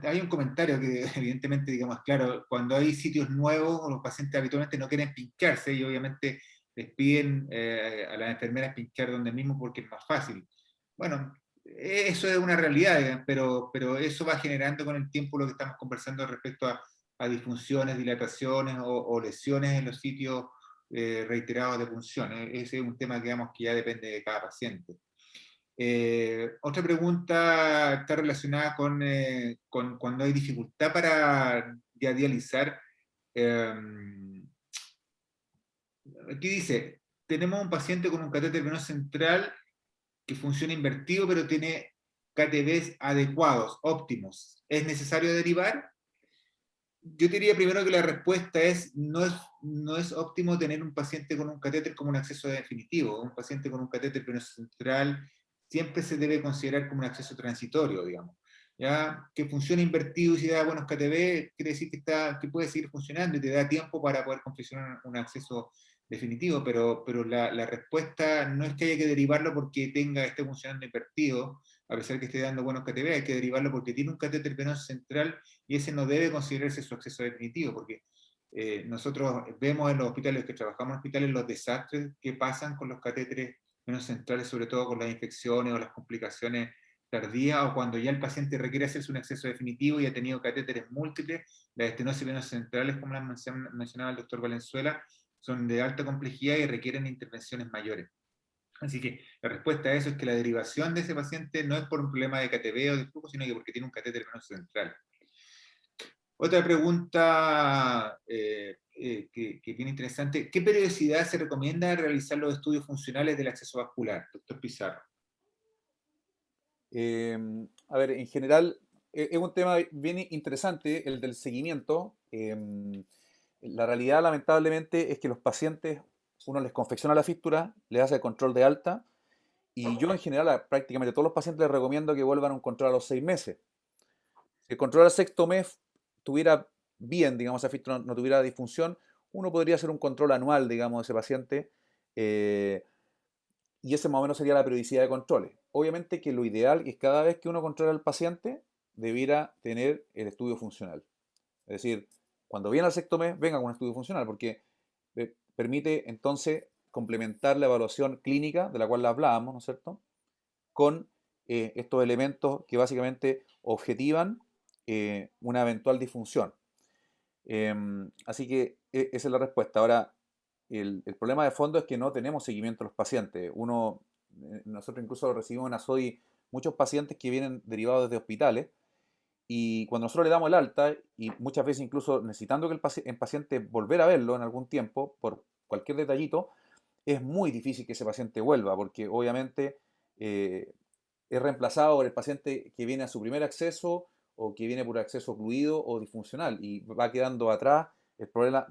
hay un comentario que evidentemente, digamos, claro, cuando hay sitios nuevos, los pacientes habitualmente no quieren pincharse y obviamente les piden a las enfermeras pinchar donde mismo porque es más fácil. Bueno, eso es una realidad, pero eso va generando con el tiempo lo que estamos conversando respecto a disfunciones, dilataciones o lesiones en los sitios reiterados de punción. Ese es un tema, digamos, que ya depende de cada paciente. Otra pregunta está relacionada con cuando hay dificultad para dializar. Aquí dice, tenemos un paciente con un catéter venoso central que funciona invertido, pero tiene KTVs adecuados, óptimos. ¿Es necesario derivar? Yo diría primero que la respuesta es no es óptimo tener un paciente con un catéter como un acceso definitivo. Un paciente con un catéter venoso central siempre se debe considerar como un acceso transitorio, digamos. ¿Ya? Que funcione invertido y si da buenos KTV, quiere decir que puede seguir funcionando y te da tiempo para poder confeccionar un acceso definitivo, pero la respuesta no es que haya que derivarlo porque esté funcionando invertido, a pesar que esté dando buenos KTV, hay que derivarlo porque tiene un catéter venoso central y ese no debe considerarse su acceso definitivo, porque nosotros vemos en los hospitales que trabajamos en hospitales los desastres que pasan con los catéteres venosos centrales, sobre todo con las infecciones o las complicaciones tardías, o cuando ya el paciente requiere hacerse un acceso definitivo y ha tenido catéteres múltiples. Las estenosis venosas centrales, como las mencionaba el doctor Valenzuela, son de alta complejidad y requieren intervenciones mayores. Así que la respuesta a eso es que la derivación de ese paciente no es por un problema de KTV o de flujo, sino que porque tiene un catéter venoso central. Otra pregunta que viene interesante, ¿qué periodicidad se recomienda realizar los estudios funcionales del acceso vascular? Doctor Pizarro. A ver, en general, es un tema bien interesante el del seguimiento. La realidad, lamentablemente, es que los pacientes, uno les confecciona la fístula, les hace el control de alta, y yo en general a prácticamente todos los pacientes les recomiendo que vuelvan a un control a los 6 meses. Si el control al sexto mes tuviera bien, digamos, esa fístula no tuviera disfunción, uno podría hacer un control anual, digamos, de ese paciente, y ese más o menos sería la periodicidad de controles. Obviamente que lo ideal es cada vez que uno controla al paciente, debiera tener el estudio funcional. Es decir, cuando viene al sexto mes, venga con un estudio funcional, porque permite entonces complementar la evaluación clínica de la cual hablábamos, ¿no es cierto?, con estos elementos que básicamente objetivan una eventual disfunción. Así que esa es la respuesta. Ahora, el problema de fondo es que no tenemos seguimiento a los pacientes. Nosotros incluso recibimos en ASOI muchos pacientes que vienen derivados desde hospitales, y cuando nosotros le damos el alta, y muchas veces incluso necesitando que el paciente volver a verlo en algún tiempo, por cualquier detallito, es muy difícil que ese paciente vuelva, porque obviamente es reemplazado por el paciente que viene a su primer acceso o que viene por acceso ocluido o disfuncional, y va quedando atrás el problema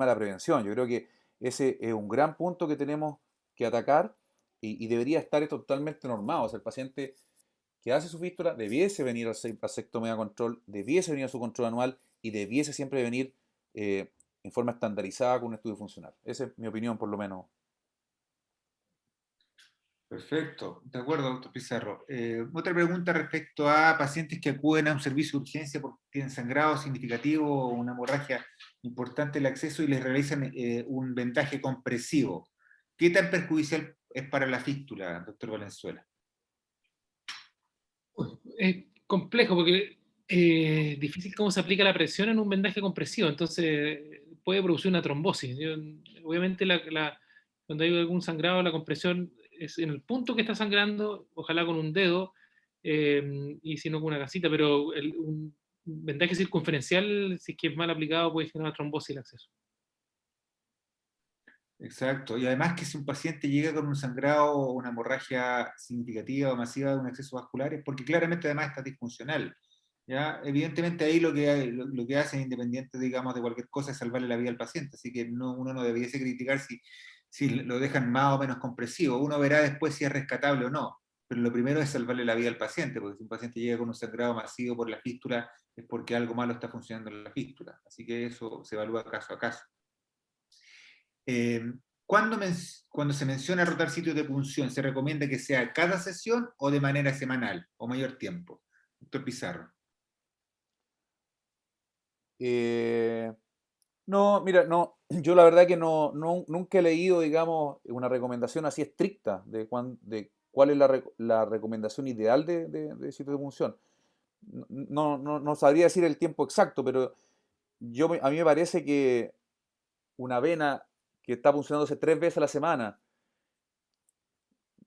de la prevención. Yo creo que ese es un gran punto que tenemos que atacar, y debería estar totalmente normado. O sea, el paciente que hace su fístula debiese venir al sexto media control, debiese venir a su control anual y debiese siempre venir en forma estandarizada con un estudio funcional. Esa es mi opinión, por lo menos. Perfecto, de acuerdo, doctor Pizarro. Otra pregunta respecto a pacientes que acuden a un servicio de urgencia porque tienen sangrado significativo o una hemorragia importante el acceso y les realizan un vendaje compresivo. ¿Qué tan perjudicial es para la fístula, doctor Valenzuela? Es complejo porque es difícil cómo se aplica la presión en un vendaje compresivo, entonces puede producir una trombosis. Obviamente cuando hay algún sangrado, la compresión es en el punto que está sangrando, ojalá con un dedo, y si no con una gasita, pero un vendaje circunferencial, si es que es mal aplicado, puede generar una trombosis el acceso. Exacto, y además que si un paciente llega con un sangrado o una hemorragia significativa o masiva de un exceso vascular es porque claramente además está disfuncional. ¿Ya? Evidentemente ahí lo que hacen, independiente, digamos, de cualquier cosa, es salvarle la vida al paciente, así que uno no debiese criticar si lo dejan más o menos compresivo. Uno verá después si es rescatable o no, pero lo primero es salvarle la vida al paciente, porque si un paciente llega con un sangrado masivo por la fístula es porque algo malo está funcionando en la fístula, así que eso se evalúa caso a caso. Eh, cuando se menciona rotar sitios de punción, ¿se recomienda que sea cada sesión o de manera semanal o mayor tiempo? Doctor Pizarro. No, mira, no, yo la verdad que nunca he leído, digamos, una recomendación así estricta de cuál es la recomendación ideal de sitio de punción. No sabría decir el tiempo exacto, pero a mí me parece que una vena que está puncionándose 3 veces a la semana,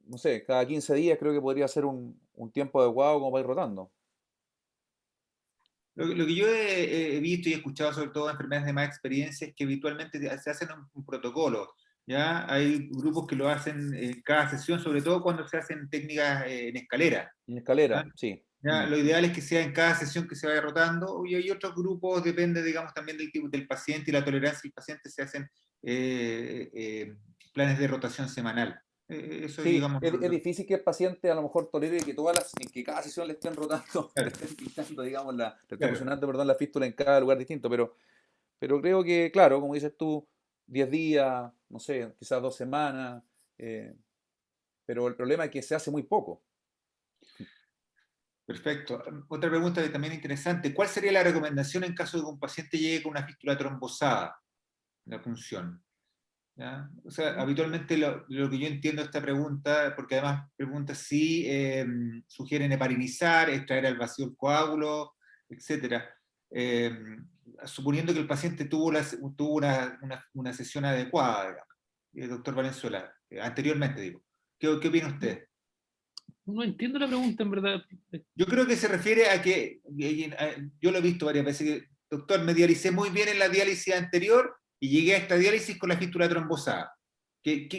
no sé, cada 15 días creo que podría ser un tiempo adecuado como para ir rotando. Lo que yo he visto y escuchado, sobre todo en enfermedades de más experiencia, es que habitualmente se hacen un protocolo. ¿Ya? Hay grupos que lo hacen en cada sesión, sobre todo cuando se hacen técnicas en escalera. En ¿Ya? escalera, sí. Ya, lo ideal es que sea en cada sesión que se vaya rotando, y hay otros grupos, depende, digamos, también del tipo del paciente y la tolerancia del paciente, se hacen planes de rotación semanal. Eso, Sí, digamos, es difícil que el paciente a lo mejor tolere que cada sesión le estén rotando, le claro, estén pintando, digamos, le estén claro. funcionando, perdón, la fístula en cada lugar distinto, pero creo que, claro, como dices tú, 10 días, no sé, quizás 2 semanas, eh, pero el problema es que se hace muy poco. Perfecto. Otra pregunta que también es interesante. ¿Cuál sería la recomendación en caso de que un paciente llegue con una fístula trombosada, la punción? ¿Ya? O sea, habitualmente lo que yo entiendo de esta pregunta, porque además pregunta si sugieren heparinizar, extraer al vacío el coágulo, etcétera. Eh, Suponiendo que el paciente tuvo una sesión adecuada, digamos, doctor Valenzuela, anteriormente digo. ¿Qué opina usted? No entiendo la pregunta, en verdad. Yo creo que se refiere a que, yo lo he visto varias veces, que, doctor, me dialicé muy bien en la diálisis anterior y llegué a esta diálisis con la fístula trombosada.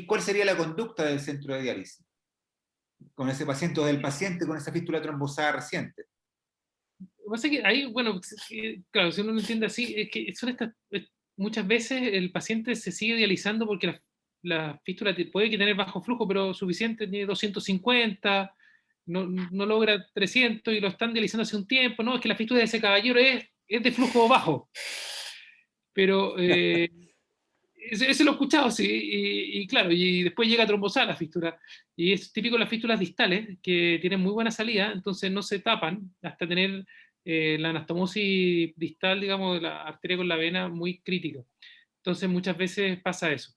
¿Cuál sería la conducta del centro de diálisis con ese paciente o del paciente con esa fístula trombosada reciente? Lo que pasa es que ahí, bueno, claro, si uno lo entiende así, es que muchas veces el paciente se sigue dializando porque la fístula puede que tener bajo flujo, pero suficiente, tiene 250, no logra 300 y lo están dializando hace un tiempo, no, es que la fístula de ese caballero es de flujo bajo. Pero ese lo he escuchado, sí, y claro, y después llega a trombosar la fístula. Y es típico de las fístulas distales, que tienen muy buena salida, entonces no se tapan hasta tener la anastomosis distal, digamos, de la arteria con la vena muy crítica. Entonces muchas veces pasa eso.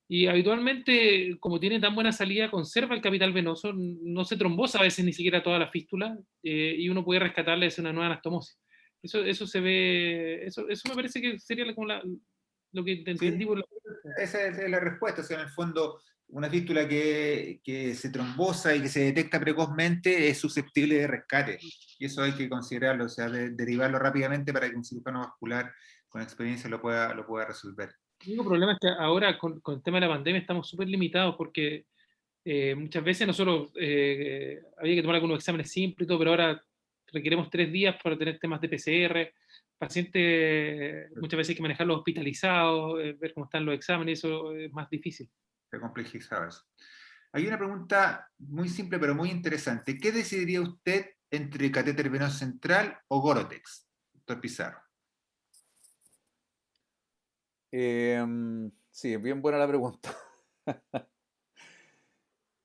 Y habitualmente, como tiene tan buena salida, conserva el capital venoso, no se trombosa a veces ni siquiera toda la fístula, y uno puede rescatarle una nueva anastomosis. Eso se ve, eso me parece que sería como lo que te Sí, entendí por la... esa es la respuesta. O sea, en el fondo, una fístula que se trombosa y que se detecta precozmente es susceptible de rescate. Y eso hay que considerarlo, o sea, derivarlo rápidamente para que un cirujano vascular con experiencia lo pueda resolver. El único problema es que ahora con el tema de la pandemia estamos súper limitados porque muchas veces nosotros había que tomar algunos exámenes simples y todo, pero ahora requeremos 3 días para tener temas de PCR. Pacientes muchas veces hay que manejarlos hospitalizados, ver cómo están los exámenes, eso es más difícil. Se complejizaba eso. Hay una pregunta muy simple pero muy interesante. ¿Qué decidiría usted entre catéter venoso central o Gorotex, doctor Pizarro? Sí, es bien buena la pregunta.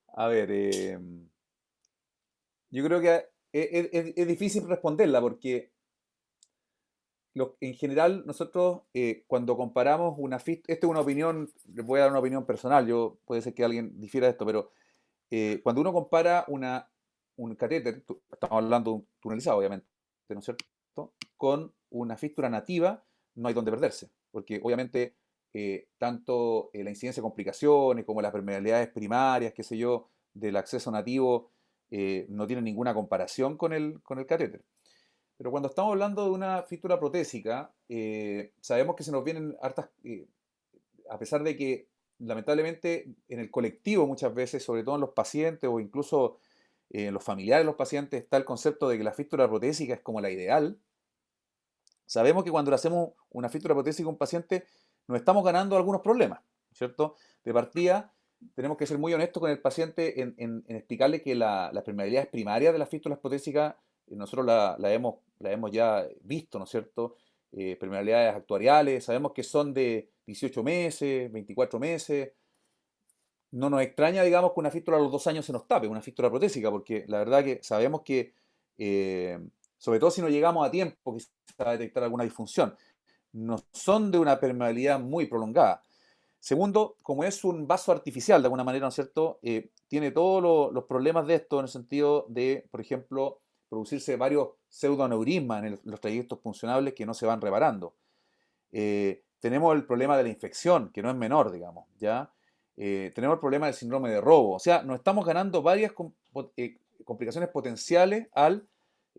A ver, yo creo que es difícil responderla porque en general nosotros cuando comparamos una fístula, esta es una opinión, les voy a dar una opinión personal, puede ser que alguien difiera de esto, pero cuando uno compara un catéter, estamos hablando de un tunelizado obviamente, ¿no es cierto? Con una fístula nativa, no hay donde perderse, porque obviamente tanto la incidencia de complicaciones como las permeabilidades primarias, qué sé yo, del acceso nativo, no tienen ninguna comparación con el catéter. Pero cuando estamos hablando de una fístula protésica, sabemos que se nos vienen hartas, a pesar de que lamentablemente en el colectivo muchas veces, sobre todo en los pacientes o incluso en los familiares de los pacientes, está el concepto de que la fístula protésica es como la ideal. Sabemos que cuando le hacemos una fístula protésica a un paciente, nos estamos ganando algunos problemas, ¿cierto? De partida, tenemos que ser muy honestos con el paciente en explicarle que las permeabilidades primarias de las fístulas protésicas, nosotros la hemos ya visto, ¿no es cierto? Permeabilidades actuariales, sabemos que son de 18 meses, 24 meses. No nos extraña, digamos, que una fístula a los 2 años se nos tape, una fístula protésica, porque la verdad que sabemos que, eh, sobre todo si no llegamos a tiempo, quizás a detectar alguna disfunción, no son de una permeabilidad muy prolongada. Segundo, como es un vaso artificial de alguna manera, ¿no es cierto? Tiene todos los problemas de esto en el sentido de, por ejemplo, producirse varios pseudoaneurismas en los trayectos puncionables que no se van reparando. Tenemos el problema de la infección, que no es menor, digamos, ¿ya? Tenemos el problema del síndrome de robo. O sea, nos estamos ganando varias complicaciones potenciales al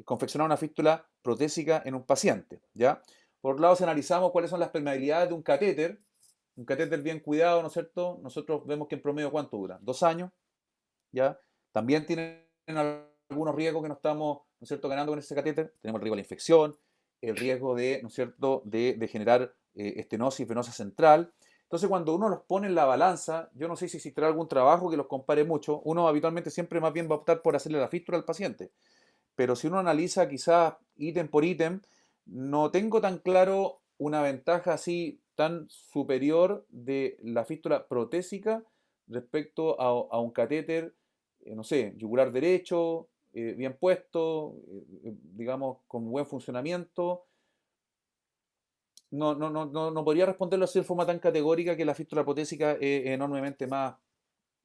confeccionar una fístula protésica en un paciente, ¿ya? Por otro lado, si analizamos cuáles son las permeabilidades de un catéter bien cuidado, ¿no es cierto? Nosotros vemos que en promedio, ¿cuánto dura? 2 años, ¿ya? También tienen algunos riesgos que nos estamos, ¿no es cierto?, ganando con ese catéter. Tenemos el riesgo de la infección, el riesgo de, ¿no es cierto?, de generar estenosis venosa central. Entonces, cuando uno los pone en la balanza, yo no sé si existirá algún trabajo que los compare mucho. Uno habitualmente siempre más bien va a optar por hacerle la fístula al paciente. Pero si uno analiza quizás ítem por ítem, no tengo tan claro una ventaja así tan superior de la fístula protésica respecto a un catéter, no sé, yugular derecho, bien puesto, digamos, con buen funcionamiento. No podría responderlo así de forma tan categórica que la fístula protésica es enormemente más,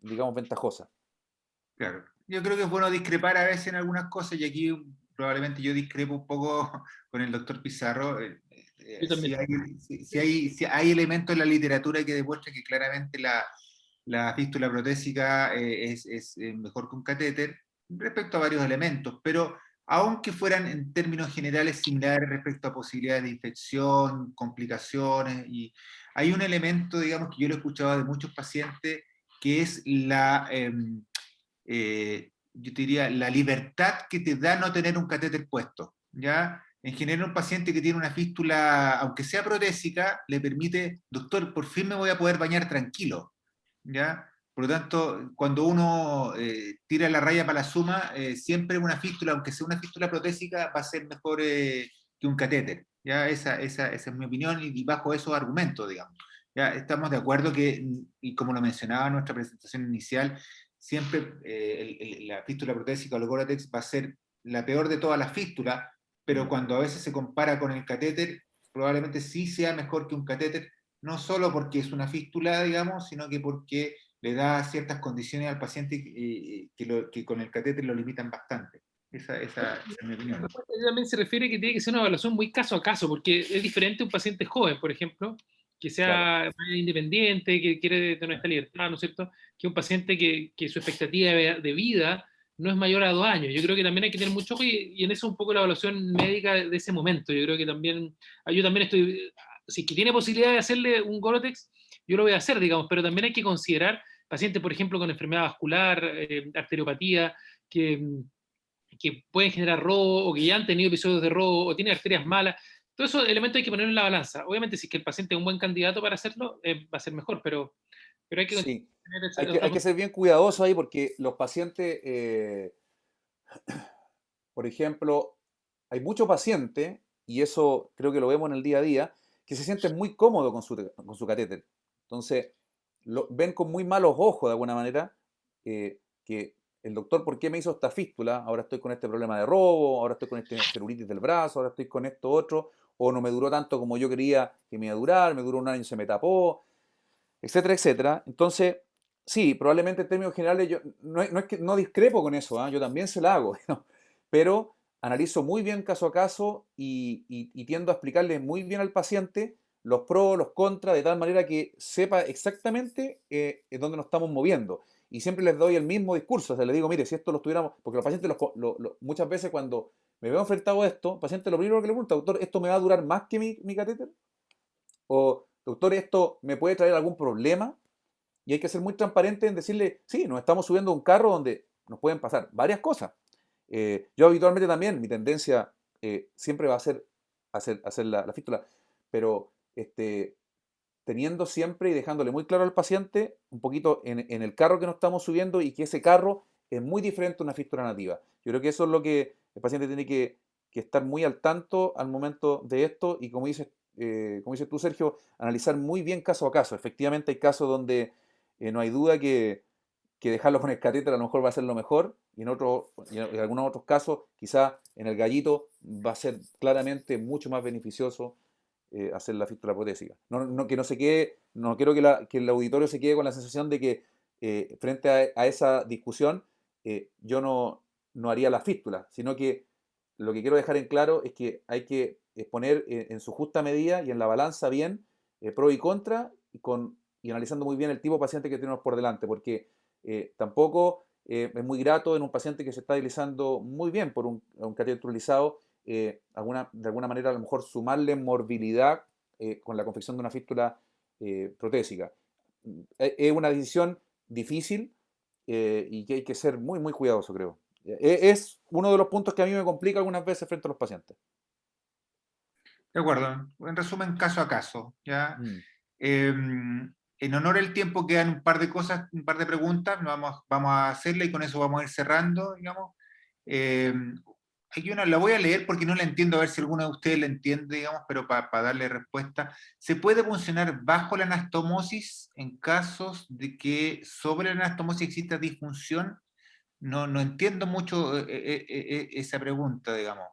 digamos, ventajosa. Claro. Yo creo que es bueno discrepar a veces en algunas cosas y aquí probablemente yo discrepo un poco con el doctor Pizarro. Yo también. Si hay elementos en la literatura que demuestran que claramente la fístula protésica es mejor que un catéter respecto a varios elementos, pero aunque fueran en términos generales similares respecto a posibilidades de infección, complicaciones, y hay un elemento, digamos, que yo lo he escuchado de muchos pacientes, que es yo te diría, la libertad que te da no tener un catéter puesto, ¿ya? En general, un paciente que tiene una fístula, aunque sea protésica, le permite, doctor, por fin me voy a poder bañar tranquilo, ¿ya? Por lo tanto, cuando uno tira la raya para la suma, siempre una fístula, aunque sea una fístula protésica, va a ser mejor que un catéter, ¿ya? Esa es mi opinión y bajo esos argumentos, digamos. Ya estamos de acuerdo que, y como lo mencionaba en nuestra presentación inicial, siempre la fístula protésica o el Gore-Tex va a ser la peor de todas las fístulas, pero cuando a veces se compara con el catéter, probablemente sí sea mejor que un catéter, no solo porque es una fístula, digamos, sino que porque le da ciertas condiciones al paciente que con el catéter lo limitan bastante. Esa es mi opinión. También se refiere que tiene que ser una evaluación muy caso a caso, porque es diferente un paciente joven, por ejemplo, que Claro. sea más independiente, que quiere tener esta libertad, ¿no es cierto?, que un paciente que su expectativa de vida no es mayor a 2 años. Yo creo que también hay que tener mucho ojo y en eso un poco la evaluación médica de ese momento. Yo creo que también, yo también estoy, si es que tiene posibilidad de hacerle un Gore-Tex, yo lo voy a hacer, digamos, pero también hay que considerar pacientes, por ejemplo, con enfermedad vascular, arteriopatía, que pueden generar robo o que ya han tenido episodios de robo o tienen arterias malas. Todos esos elementos hay que ponerlos en la balanza. Obviamente, si es que el paciente es un buen candidato para hacerlo, va a ser mejor, pero hay que Sí, tener esa hay otra que ser bien cuidadosos ahí porque los pacientes, por ejemplo, hay muchos pacientes, y eso creo que lo vemos en el día a día, que se sienten muy cómodos con su catéter. Entonces, ven con muy malos ojos, de alguna manera, que el doctor, ¿por qué me hizo esta fístula? Ahora estoy con este problema de robo, ahora estoy con este celulitis del brazo, ahora estoy con esto otro, o no me duró tanto como yo quería que me iba a durar, me duró 1 año y se me tapó, etcétera, etcétera. Entonces, sí, probablemente en términos generales yo no es que no discrepo con eso, ¿ah? Yo también se la hago, ¿no? Pero analizo muy bien caso a caso y tiendo a explicarle muy bien al paciente los pros, los contras, de tal manera que sepa exactamente en dónde nos estamos moviendo. Y siempre les doy el mismo discurso, o sea, les digo, mire, si esto lo estuviéramos, porque los pacientes muchas veces cuando me veo enfrentado a esto, paciente lo primero que le pregunta, doctor, ¿esto me va a durar más que mi catéter? O, doctor, ¿esto me puede traer algún problema? y hay que ser muy transparente en decirle, sí, nos estamos subiendo a un carro donde nos pueden pasar varias cosas. Yo habitualmente también, mi tendencia siempre va a ser hacer la fístula, pero teniendo siempre y dejándole muy claro al paciente un poquito en el carro que nos estamos subiendo y que ese carro es muy diferente a una fístula nativa. Yo creo que eso es lo que el paciente tiene que estar muy al tanto al momento de esto y como dices tú, Sergio, analizar muy bien caso a caso. Efectivamente hay casos donde no hay duda que dejarlo con el catéter a lo mejor va a ser lo mejor y en algunos otros casos quizá en el gallito va a ser claramente mucho más beneficioso hacer la fístula protésica. Que no se quede, no quiero que el auditorio se quede con la sensación de que frente a esa discusión yo no haría la fístula, sino que lo que quiero dejar en claro es que hay que poner en su justa medida y en la balanza bien pro y contra y analizando muy bien el tipo de paciente que tenemos por delante, porque tampoco es muy grato en un paciente que se está deslizando muy bien por un catéter utilizado de alguna manera a lo mejor sumarle morbilidad con la confección de una fístula protésica. Es una decisión difícil y que hay que ser muy, muy cuidadoso, creo. Es uno de los puntos que a mí me complica algunas veces frente a los pacientes. De acuerdo. En resumen, caso a caso, ¿ya? Mm. En honor al tiempo quedan un par de cosas, un par de preguntas, vamos a hacerla y con eso vamos a ir cerrando, digamos. Eh, Aquí una la voy a leer porque no la entiendo, a ver si alguno de ustedes la entiende, digamos, pero para darle respuesta. ¿Se puede funcionar bajo la anastomosis en casos de que sobre la anastomosis exista disfunción? No entiendo mucho esa pregunta, digamos.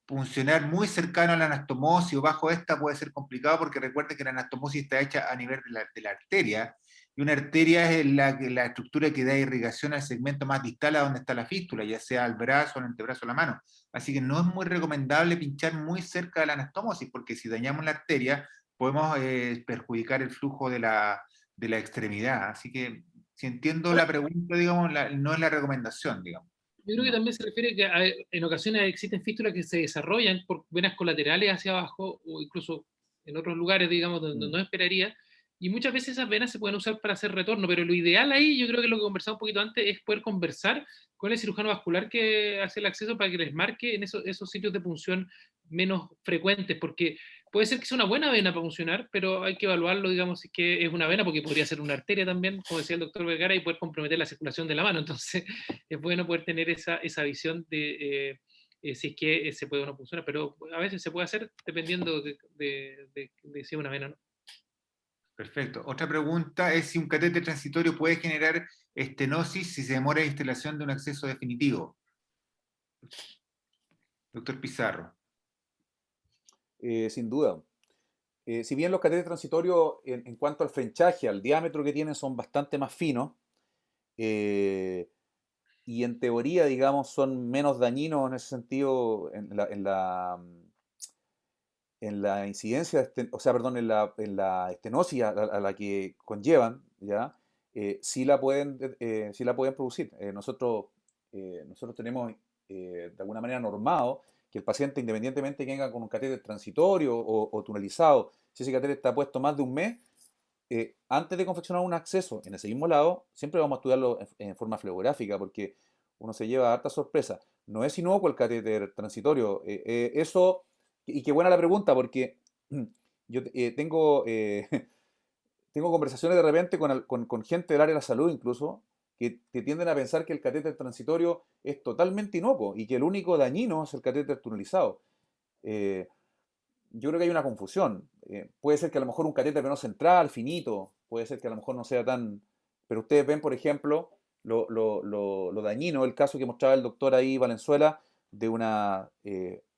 Funcionar muy cercano a la anastomosis o bajo esta puede ser complicado porque recuerde que la anastomosis está hecha a nivel de la arteria y una arteria es la estructura que da irrigación al segmento más distal a donde está la fístula, ya sea al brazo, al antebrazo o la mano. Así que no es muy recomendable pinchar muy cerca de la anastomosis porque si dañamos la arteria podemos perjudicar el flujo de la extremidad. Así que si entiendo la pregunta, digamos, no es la recomendación, digamos. Yo creo que No. también se refiere que en ocasiones existen fístulas que se desarrollan por venas colaterales hacia abajo o incluso en otros lugares, digamos, donde Mm. no esperaría. Y muchas veces esas venas se pueden usar para hacer retorno, pero lo ideal ahí, yo creo que lo que conversamos un poquito antes, es poder conversar con el cirujano vascular que hace el acceso para que les marque en esos sitios de punción menos frecuentes, porque puede ser que sea una buena vena para funcionar, pero hay que evaluarlo, digamos, si es que es una vena, porque podría ser una arteria también, como decía el doctor Vergara, y poder comprometer la circulación de la mano. Entonces, es bueno poder tener esa visión de si es que se puede o no funcionar, pero a veces se puede hacer dependiendo de si es una vena o no. Perfecto. Otra pregunta es si un catéter transitorio puede generar estenosis si se demora la instalación de un acceso definitivo. Doctor Pizarro. Sin duda. Si bien los catéteres transitorios en cuanto al frenchaje, al diámetro que tienen, son bastante más finos, eh, y en teoría, digamos, son menos dañinos en ese sentido en la incidencia, o sea, perdón, en la estenosis a la que conllevan, ¿ya? Sí la pueden producir. Nosotros tenemos de alguna manera normado que el paciente, independientemente que venga con un catéter transitorio o tunelizado, si ese catéter está puesto más de un mes, antes de confeccionar un acceso en ese mismo lado, siempre vamos a estudiarlo en forma fluorográfica porque uno se lleva harta sorpresa. No es inocuo el catéter transitorio. Eso, y qué buena la pregunta porque yo tengo conversaciones de repente con gente del área de la salud incluso, que tienden a pensar que el catéter transitorio es totalmente inocuo y que el único dañino es el catéter tunelizado. Eh, yo creo que hay una confusión. Puede ser que a lo mejor un catéter venoso central, finito, puede ser que a lo mejor no sea tan... Pero ustedes ven, por ejemplo, lo dañino, el caso que mostraba el doctor ahí, Valenzuela, de una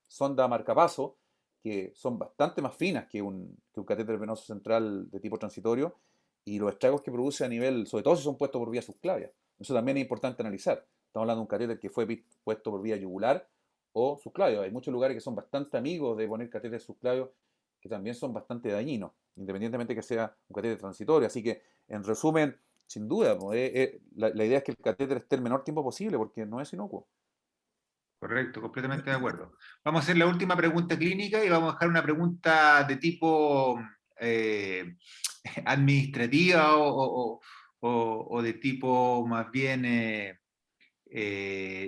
sonda marcapaso, que son bastante más finas que un catéter venoso central de tipo transitorio, y los estragos que produce a nivel, sobre todo si son puestos por vía subclavia. Eso también es importante analizar. Estamos hablando de un catéter que fue puesto por vía yugular o subclavio. Hay muchos lugares que son bastante amigos de poner catéteres subclavios que también son bastante dañinos, independientemente que sea un catéter transitorio. Así que, en resumen, sin duda, la idea es que el catéter esté el menor tiempo posible porque no es inocuo. Correcto, completamente de acuerdo. Vamos a hacer la última pregunta clínica y vamos a dejar una pregunta de tipo administrativa o de tipo más bien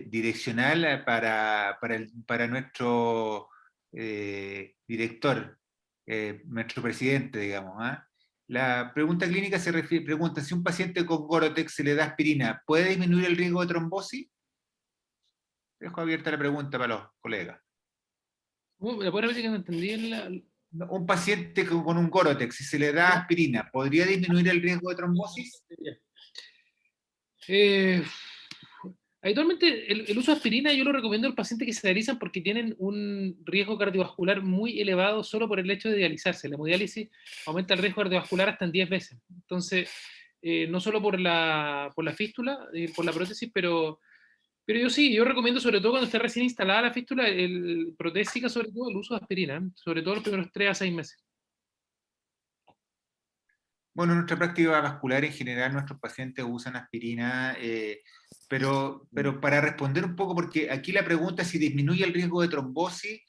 direccional para nuestro director, nuestro presidente, digamos. ¿Ah? La pregunta clínica pregunta, si un paciente con Gorotex se le da aspirina, ¿puede disminuir el riesgo de trombosis? Dejo abierta la pregunta para los colegas. ¿Me puedes repetir que no entendí? Un paciente con un Gorotex, si se le da aspirina, ¿podría disminuir el riesgo de trombosis? Eh, Habitualmente el uso de aspirina yo lo recomiendo a los pacientes que se dializan porque tienen un riesgo cardiovascular muy elevado solo por el hecho de dializarse. La hemodiálisis aumenta el riesgo cardiovascular hasta en 10 veces. Entonces, no solo por la fístula, por la prótesis, pero yo recomiendo sobre todo cuando está recién instalada la fístula, protésica sobre todo, el uso de aspirina, sobre todo los primeros 3 a 6 meses. Bueno, en nuestra práctica vascular en general nuestros pacientes usan aspirina, pero para responder un poco, porque aquí la pregunta es si disminuye el riesgo de trombosis,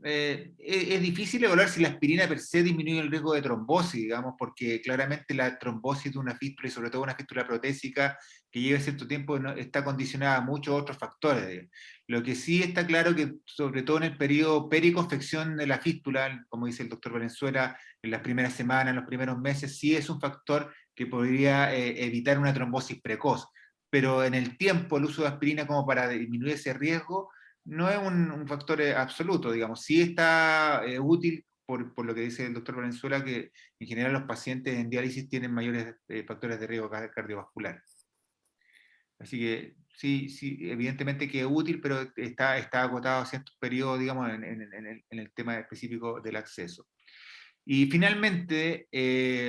es difícil evaluar si la aspirina per se disminuye el riesgo de trombosis, digamos, porque claramente la trombosis de una fístula, y sobre todo una fístula protésica que lleva cierto tiempo, está condicionada a muchos otros factores. Digamos. Lo que sí está claro que, sobre todo en el periodo periconfección de la fístula, como dice el doctor Valenzuela, en las primeras semanas, en los primeros meses, sí es un factor que podría evitar una trombosis precoz. Pero en el tiempo, el uso de aspirina como para disminuir ese riesgo no es un factor absoluto, digamos. Sí está útil, por lo que dice el doctor Valenzuela, que en general los pacientes en diálisis tienen mayores factores de riesgo cardiovascular. Así que sí, evidentemente que es útil, pero está acotado a ciertos periodos, digamos, en el tema específico del acceso. Y finalmente,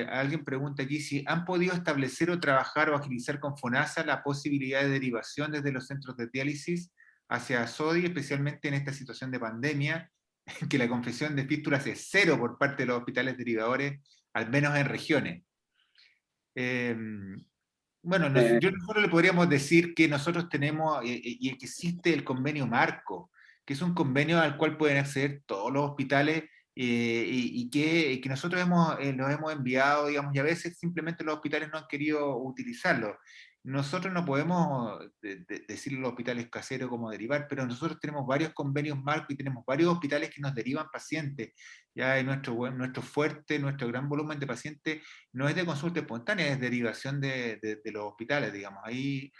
alguien pregunta aquí si han podido establecer o trabajar o agilizar con FONASA la posibilidad de derivación desde los centros de diálisis hacia SODI, especialmente en esta situación de pandemia, en que la confesión de fístulas es cero por parte de los hospitales derivadores, al menos en regiones. Bueno, nosotros le podríamos decir que nosotros tenemos y que existe el convenio marco, que es un convenio al cual pueden acceder todos los hospitales y que nosotros los hemos enviado, digamos, y a veces simplemente los hospitales no han querido utilizarlo. Nosotros no podemos decirle a los hospitales caseros cómo derivar, pero nosotros tenemos varios convenios marco y tenemos varios hospitales que nos derivan pacientes. Ya en nuestro fuerte, nuestro gran volumen de pacientes no es de consulta espontánea, es derivación de los hospitales, digamos. Ahí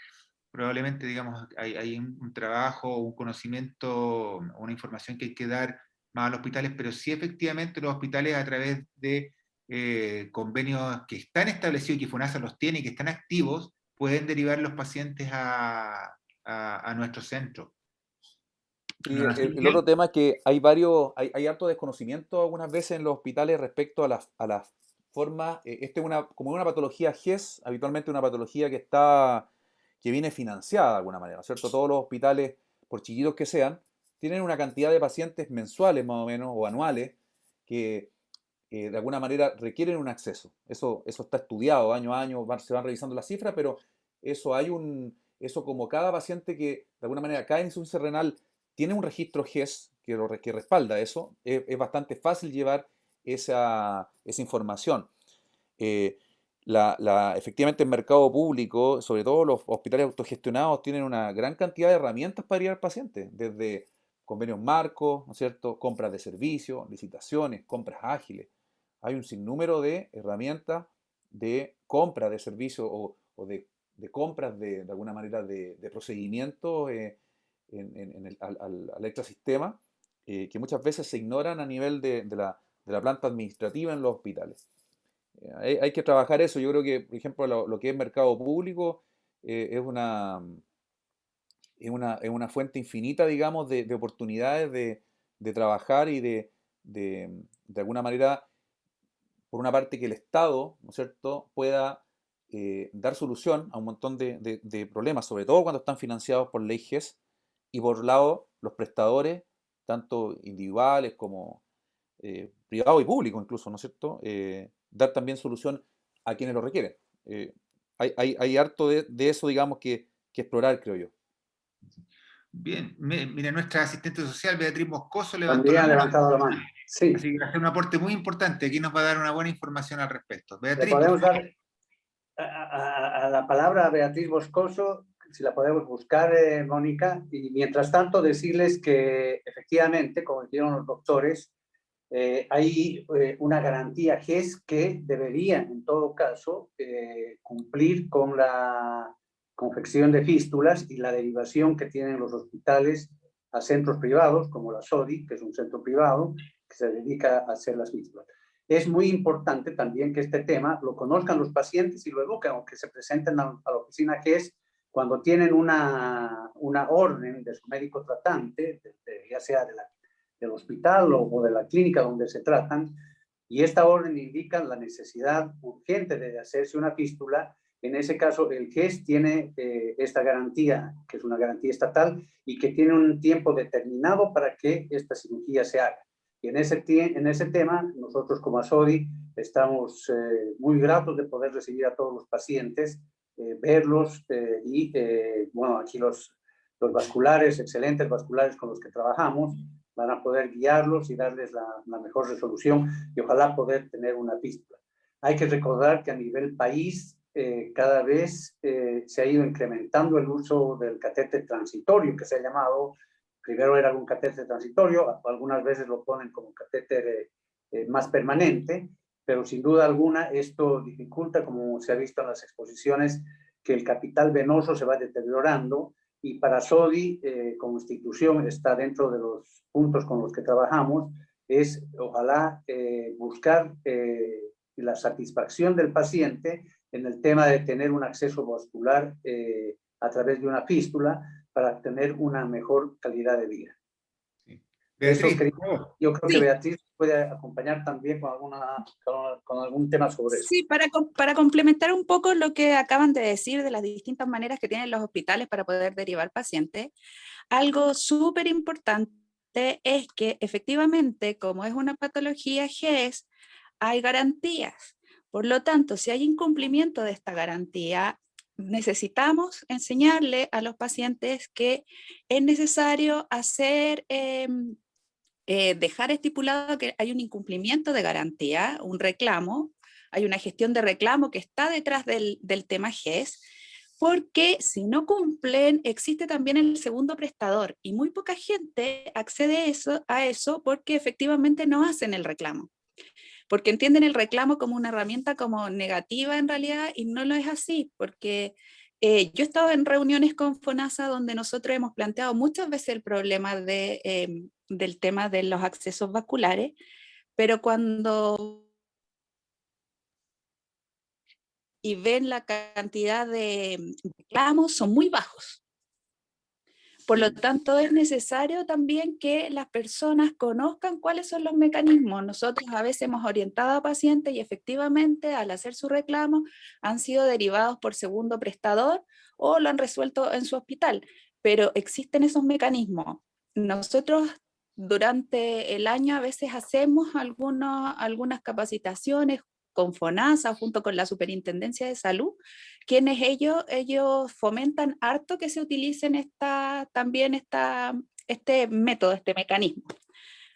probablemente, digamos, hay un trabajo, un conocimiento, una información que hay que dar más a los hospitales, pero sí efectivamente los hospitales a través de convenios que están establecidos y que FONASA los tiene y que están activos, pueden derivar los pacientes a nuestro centro. Y el otro tema es que hay harto desconocimiento algunas veces en los hospitales respecto a las formas, este es como una patología GES, habitualmente una patología que viene financiada de alguna manera, ¿no es cierto? Todos los hospitales, por chiquitos que sean, tienen una cantidad de pacientes mensuales más o menos, o anuales, que de alguna manera requieren un acceso. Eso está estudiado año a año, se van revisando las cifras, pero eso como cada paciente que de alguna manera cae en insuficiencia renal tiene un registro GES que respalda eso, es bastante fácil llevar esa información. Efectivamente, el mercado público, sobre todo los hospitales autogestionados, tienen una gran cantidad de herramientas para ir al paciente, desde convenios marcos, ¿no es cierto?, compras de servicios, licitaciones, compras ágiles. Hay un sinnúmero de herramientas de compra de servicios o de compras de alguna manera de procedimientos al ecosistema que muchas veces se ignoran a nivel de la planta administrativa en los hospitales. Hay que trabajar eso. Yo creo que, por ejemplo, lo que es mercado público es una fuente infinita, digamos, de oportunidades de trabajar y de alguna manera, por una parte, que el Estado, ¿no es cierto?, pueda dar solución a un montón de problemas, sobre todo cuando están financiados por ley GES, y por otro lado, los prestadores, tanto individuales como privados y públicos incluso, ¿no es cierto?, dar también solución a quienes lo requieren. Hay harto de eso, digamos, que explorar, creo yo. Bien, mira, nuestra asistente social, Beatriz Moscoso, levantó También la ha mano. levantado la mano. Sí, Así que va a hacer un aporte muy importante. Aquí nos va a dar una buena información al respecto. le Beatriz, por podemos favor. dar a la palabra a Beatriz Moscoso, si la podemos buscar, Mónica, y mientras tanto decirles que efectivamente, como dijeron los doctores, hay una garantía GES que debería, en todo caso, cumplir con la confección de fístulas y la derivación que tienen los hospitales a centros privados, como la SODI, que es un centro privado que se dedica a hacer las fístulas. Es muy importante también que este tema lo conozcan los pacientes y lo eduquen, aunque se presenten a la oficina GES cuando tienen una orden de su médico tratante, ya sea del hospital o de la clínica donde se tratan, y esta orden indica la necesidad urgente de hacerse una fístula. En ese caso, el GES tiene esta garantía, que es una garantía estatal, y que tiene un tiempo determinado para que esta cirugía se haga. Y en ese tema, nosotros como ASODI estamos muy gratos de poder recibir a todos los pacientes, verlos y, bueno, aquí los vasculares, excelentes vasculares con los que trabajamos, van a poder guiarlos y darles la mejor resolución y ojalá poder tener una fístula. Hay que recordar que a nivel país cada vez se ha ido incrementando el uso del catéter transitorio, que se ha llamado. Primero era un catéter transitorio, algunas veces lo ponen como catéter más permanente, pero sin duda alguna esto dificulta, como se ha visto en las exposiciones, que el capital venoso se va deteriorando y para SODI como institución está dentro de los puntos con los que trabajamos, es ojalá buscar la satisfacción del paciente en el tema de tener un acceso vascular a través de una fístula para tener una mejor calidad de vida. Sí. Beatriz, Eso por favor. yo creo Sí. que Beatriz puede acompañar también con algún tema sobre eso. Sí, para complementar un poco lo que acaban de decir de las distintas maneras que tienen los hospitales para poder derivar pacientes, algo súper importante es que efectivamente, como es una patología GES, hay garantías. Por lo tanto, si hay incumplimiento de esta garantía, necesitamos enseñarle a los pacientes que es necesario hacer... dejar estipulado que hay un incumplimiento de garantía, un reclamo, hay una gestión de reclamo que está detrás del tema GES, porque si no cumplen, existe también el segundo prestador y muy poca gente accede a eso porque efectivamente no hacen el reclamo, porque entienden el reclamo como una herramienta como negativa en realidad y no lo es así, porque yo he estado en reuniones con FONASA donde nosotros hemos planteado muchas veces el problema del tema de los accesos vasculares, pero cuando y ven la cantidad de reclamos son muy bajos. Por lo tanto, es necesario también que las personas conozcan cuáles son los mecanismos. Nosotros a veces hemos orientado a pacientes y efectivamente al hacer su reclamo han sido derivados por segundo prestador o lo han resuelto en su hospital, pero existen esos mecanismos. Nosotros durante el año a veces hacemos algunas capacitaciones con FONASA junto con la Superintendencia de Salud, quienes ellos fomentan harto que se utilicen este método, este mecanismo.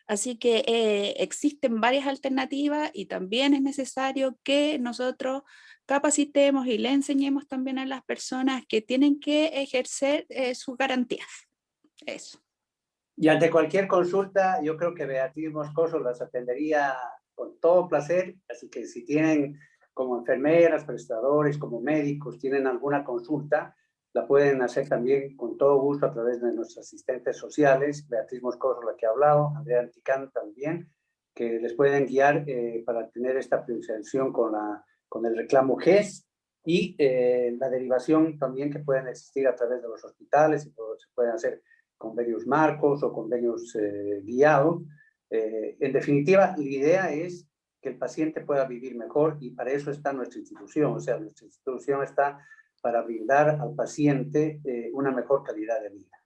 Así que existen varias alternativas y también es necesario que nosotros capacitemos y le enseñemos también a las personas que tienen que ejercer sus garantías. Eso. Y ante cualquier consulta, yo creo que Beatriz Moscoso las atendería con todo placer, así que si tienen como enfermeras, prestadores, como médicos, tienen alguna consulta, la pueden hacer también con todo gusto a través de nuestros asistentes sociales, Beatriz Moscoso, la que ha hablado, Andrea Anticán también, que les pueden guiar para tener esta prevención con el reclamo GES y la derivación también que pueden existir a través de los hospitales y todo, se pueden hacer convenios marcos o convenios guiados. En definitiva, la idea es que el paciente pueda vivir mejor y para eso está nuestra institución. O sea, nuestra institución está para brindar al paciente una mejor calidad de vida.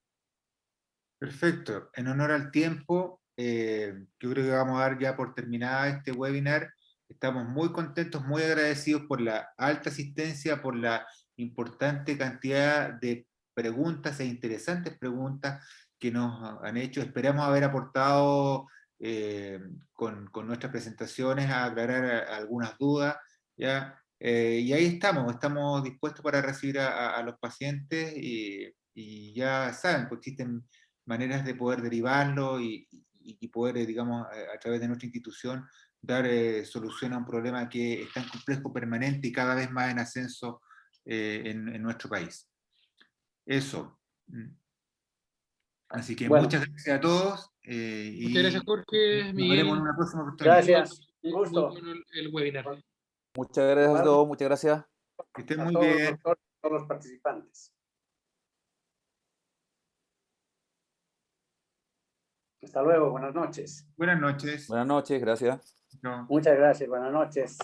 Perfecto. En honor al tiempo, yo creo que vamos a dar ya por terminada este webinar. Estamos muy contentos, muy agradecidos por la alta asistencia, por la importante cantidad de preguntas e interesantes preguntas que nos han hecho. Esperamos haber aportado con nuestras presentaciones a aclarar algunas dudas, ¿ya? Y ahí estamos dispuestos para recibir a los pacientes y ya saben, pues existen maneras de poder derivarlo y poder, digamos, a través de nuestra institución, dar solución a un problema que es tan complejo, permanente y cada vez más en ascenso en nuestro país. Eso. Así que Bueno. muchas gracias a todos. Muchas gracias, Jorge, Nos veremos Miguel. en una próxima oportunidad. Gracias. Un Muy gusto. bueno el webinar. Muchas gracias a todos, muchas gracias. Que estén A muy todos los bien. doctores, a todos los participantes. Hasta luego, buenas noches. Buenas noches. Buenas noches, gracias. Chao. Muchas gracias, buenas noches.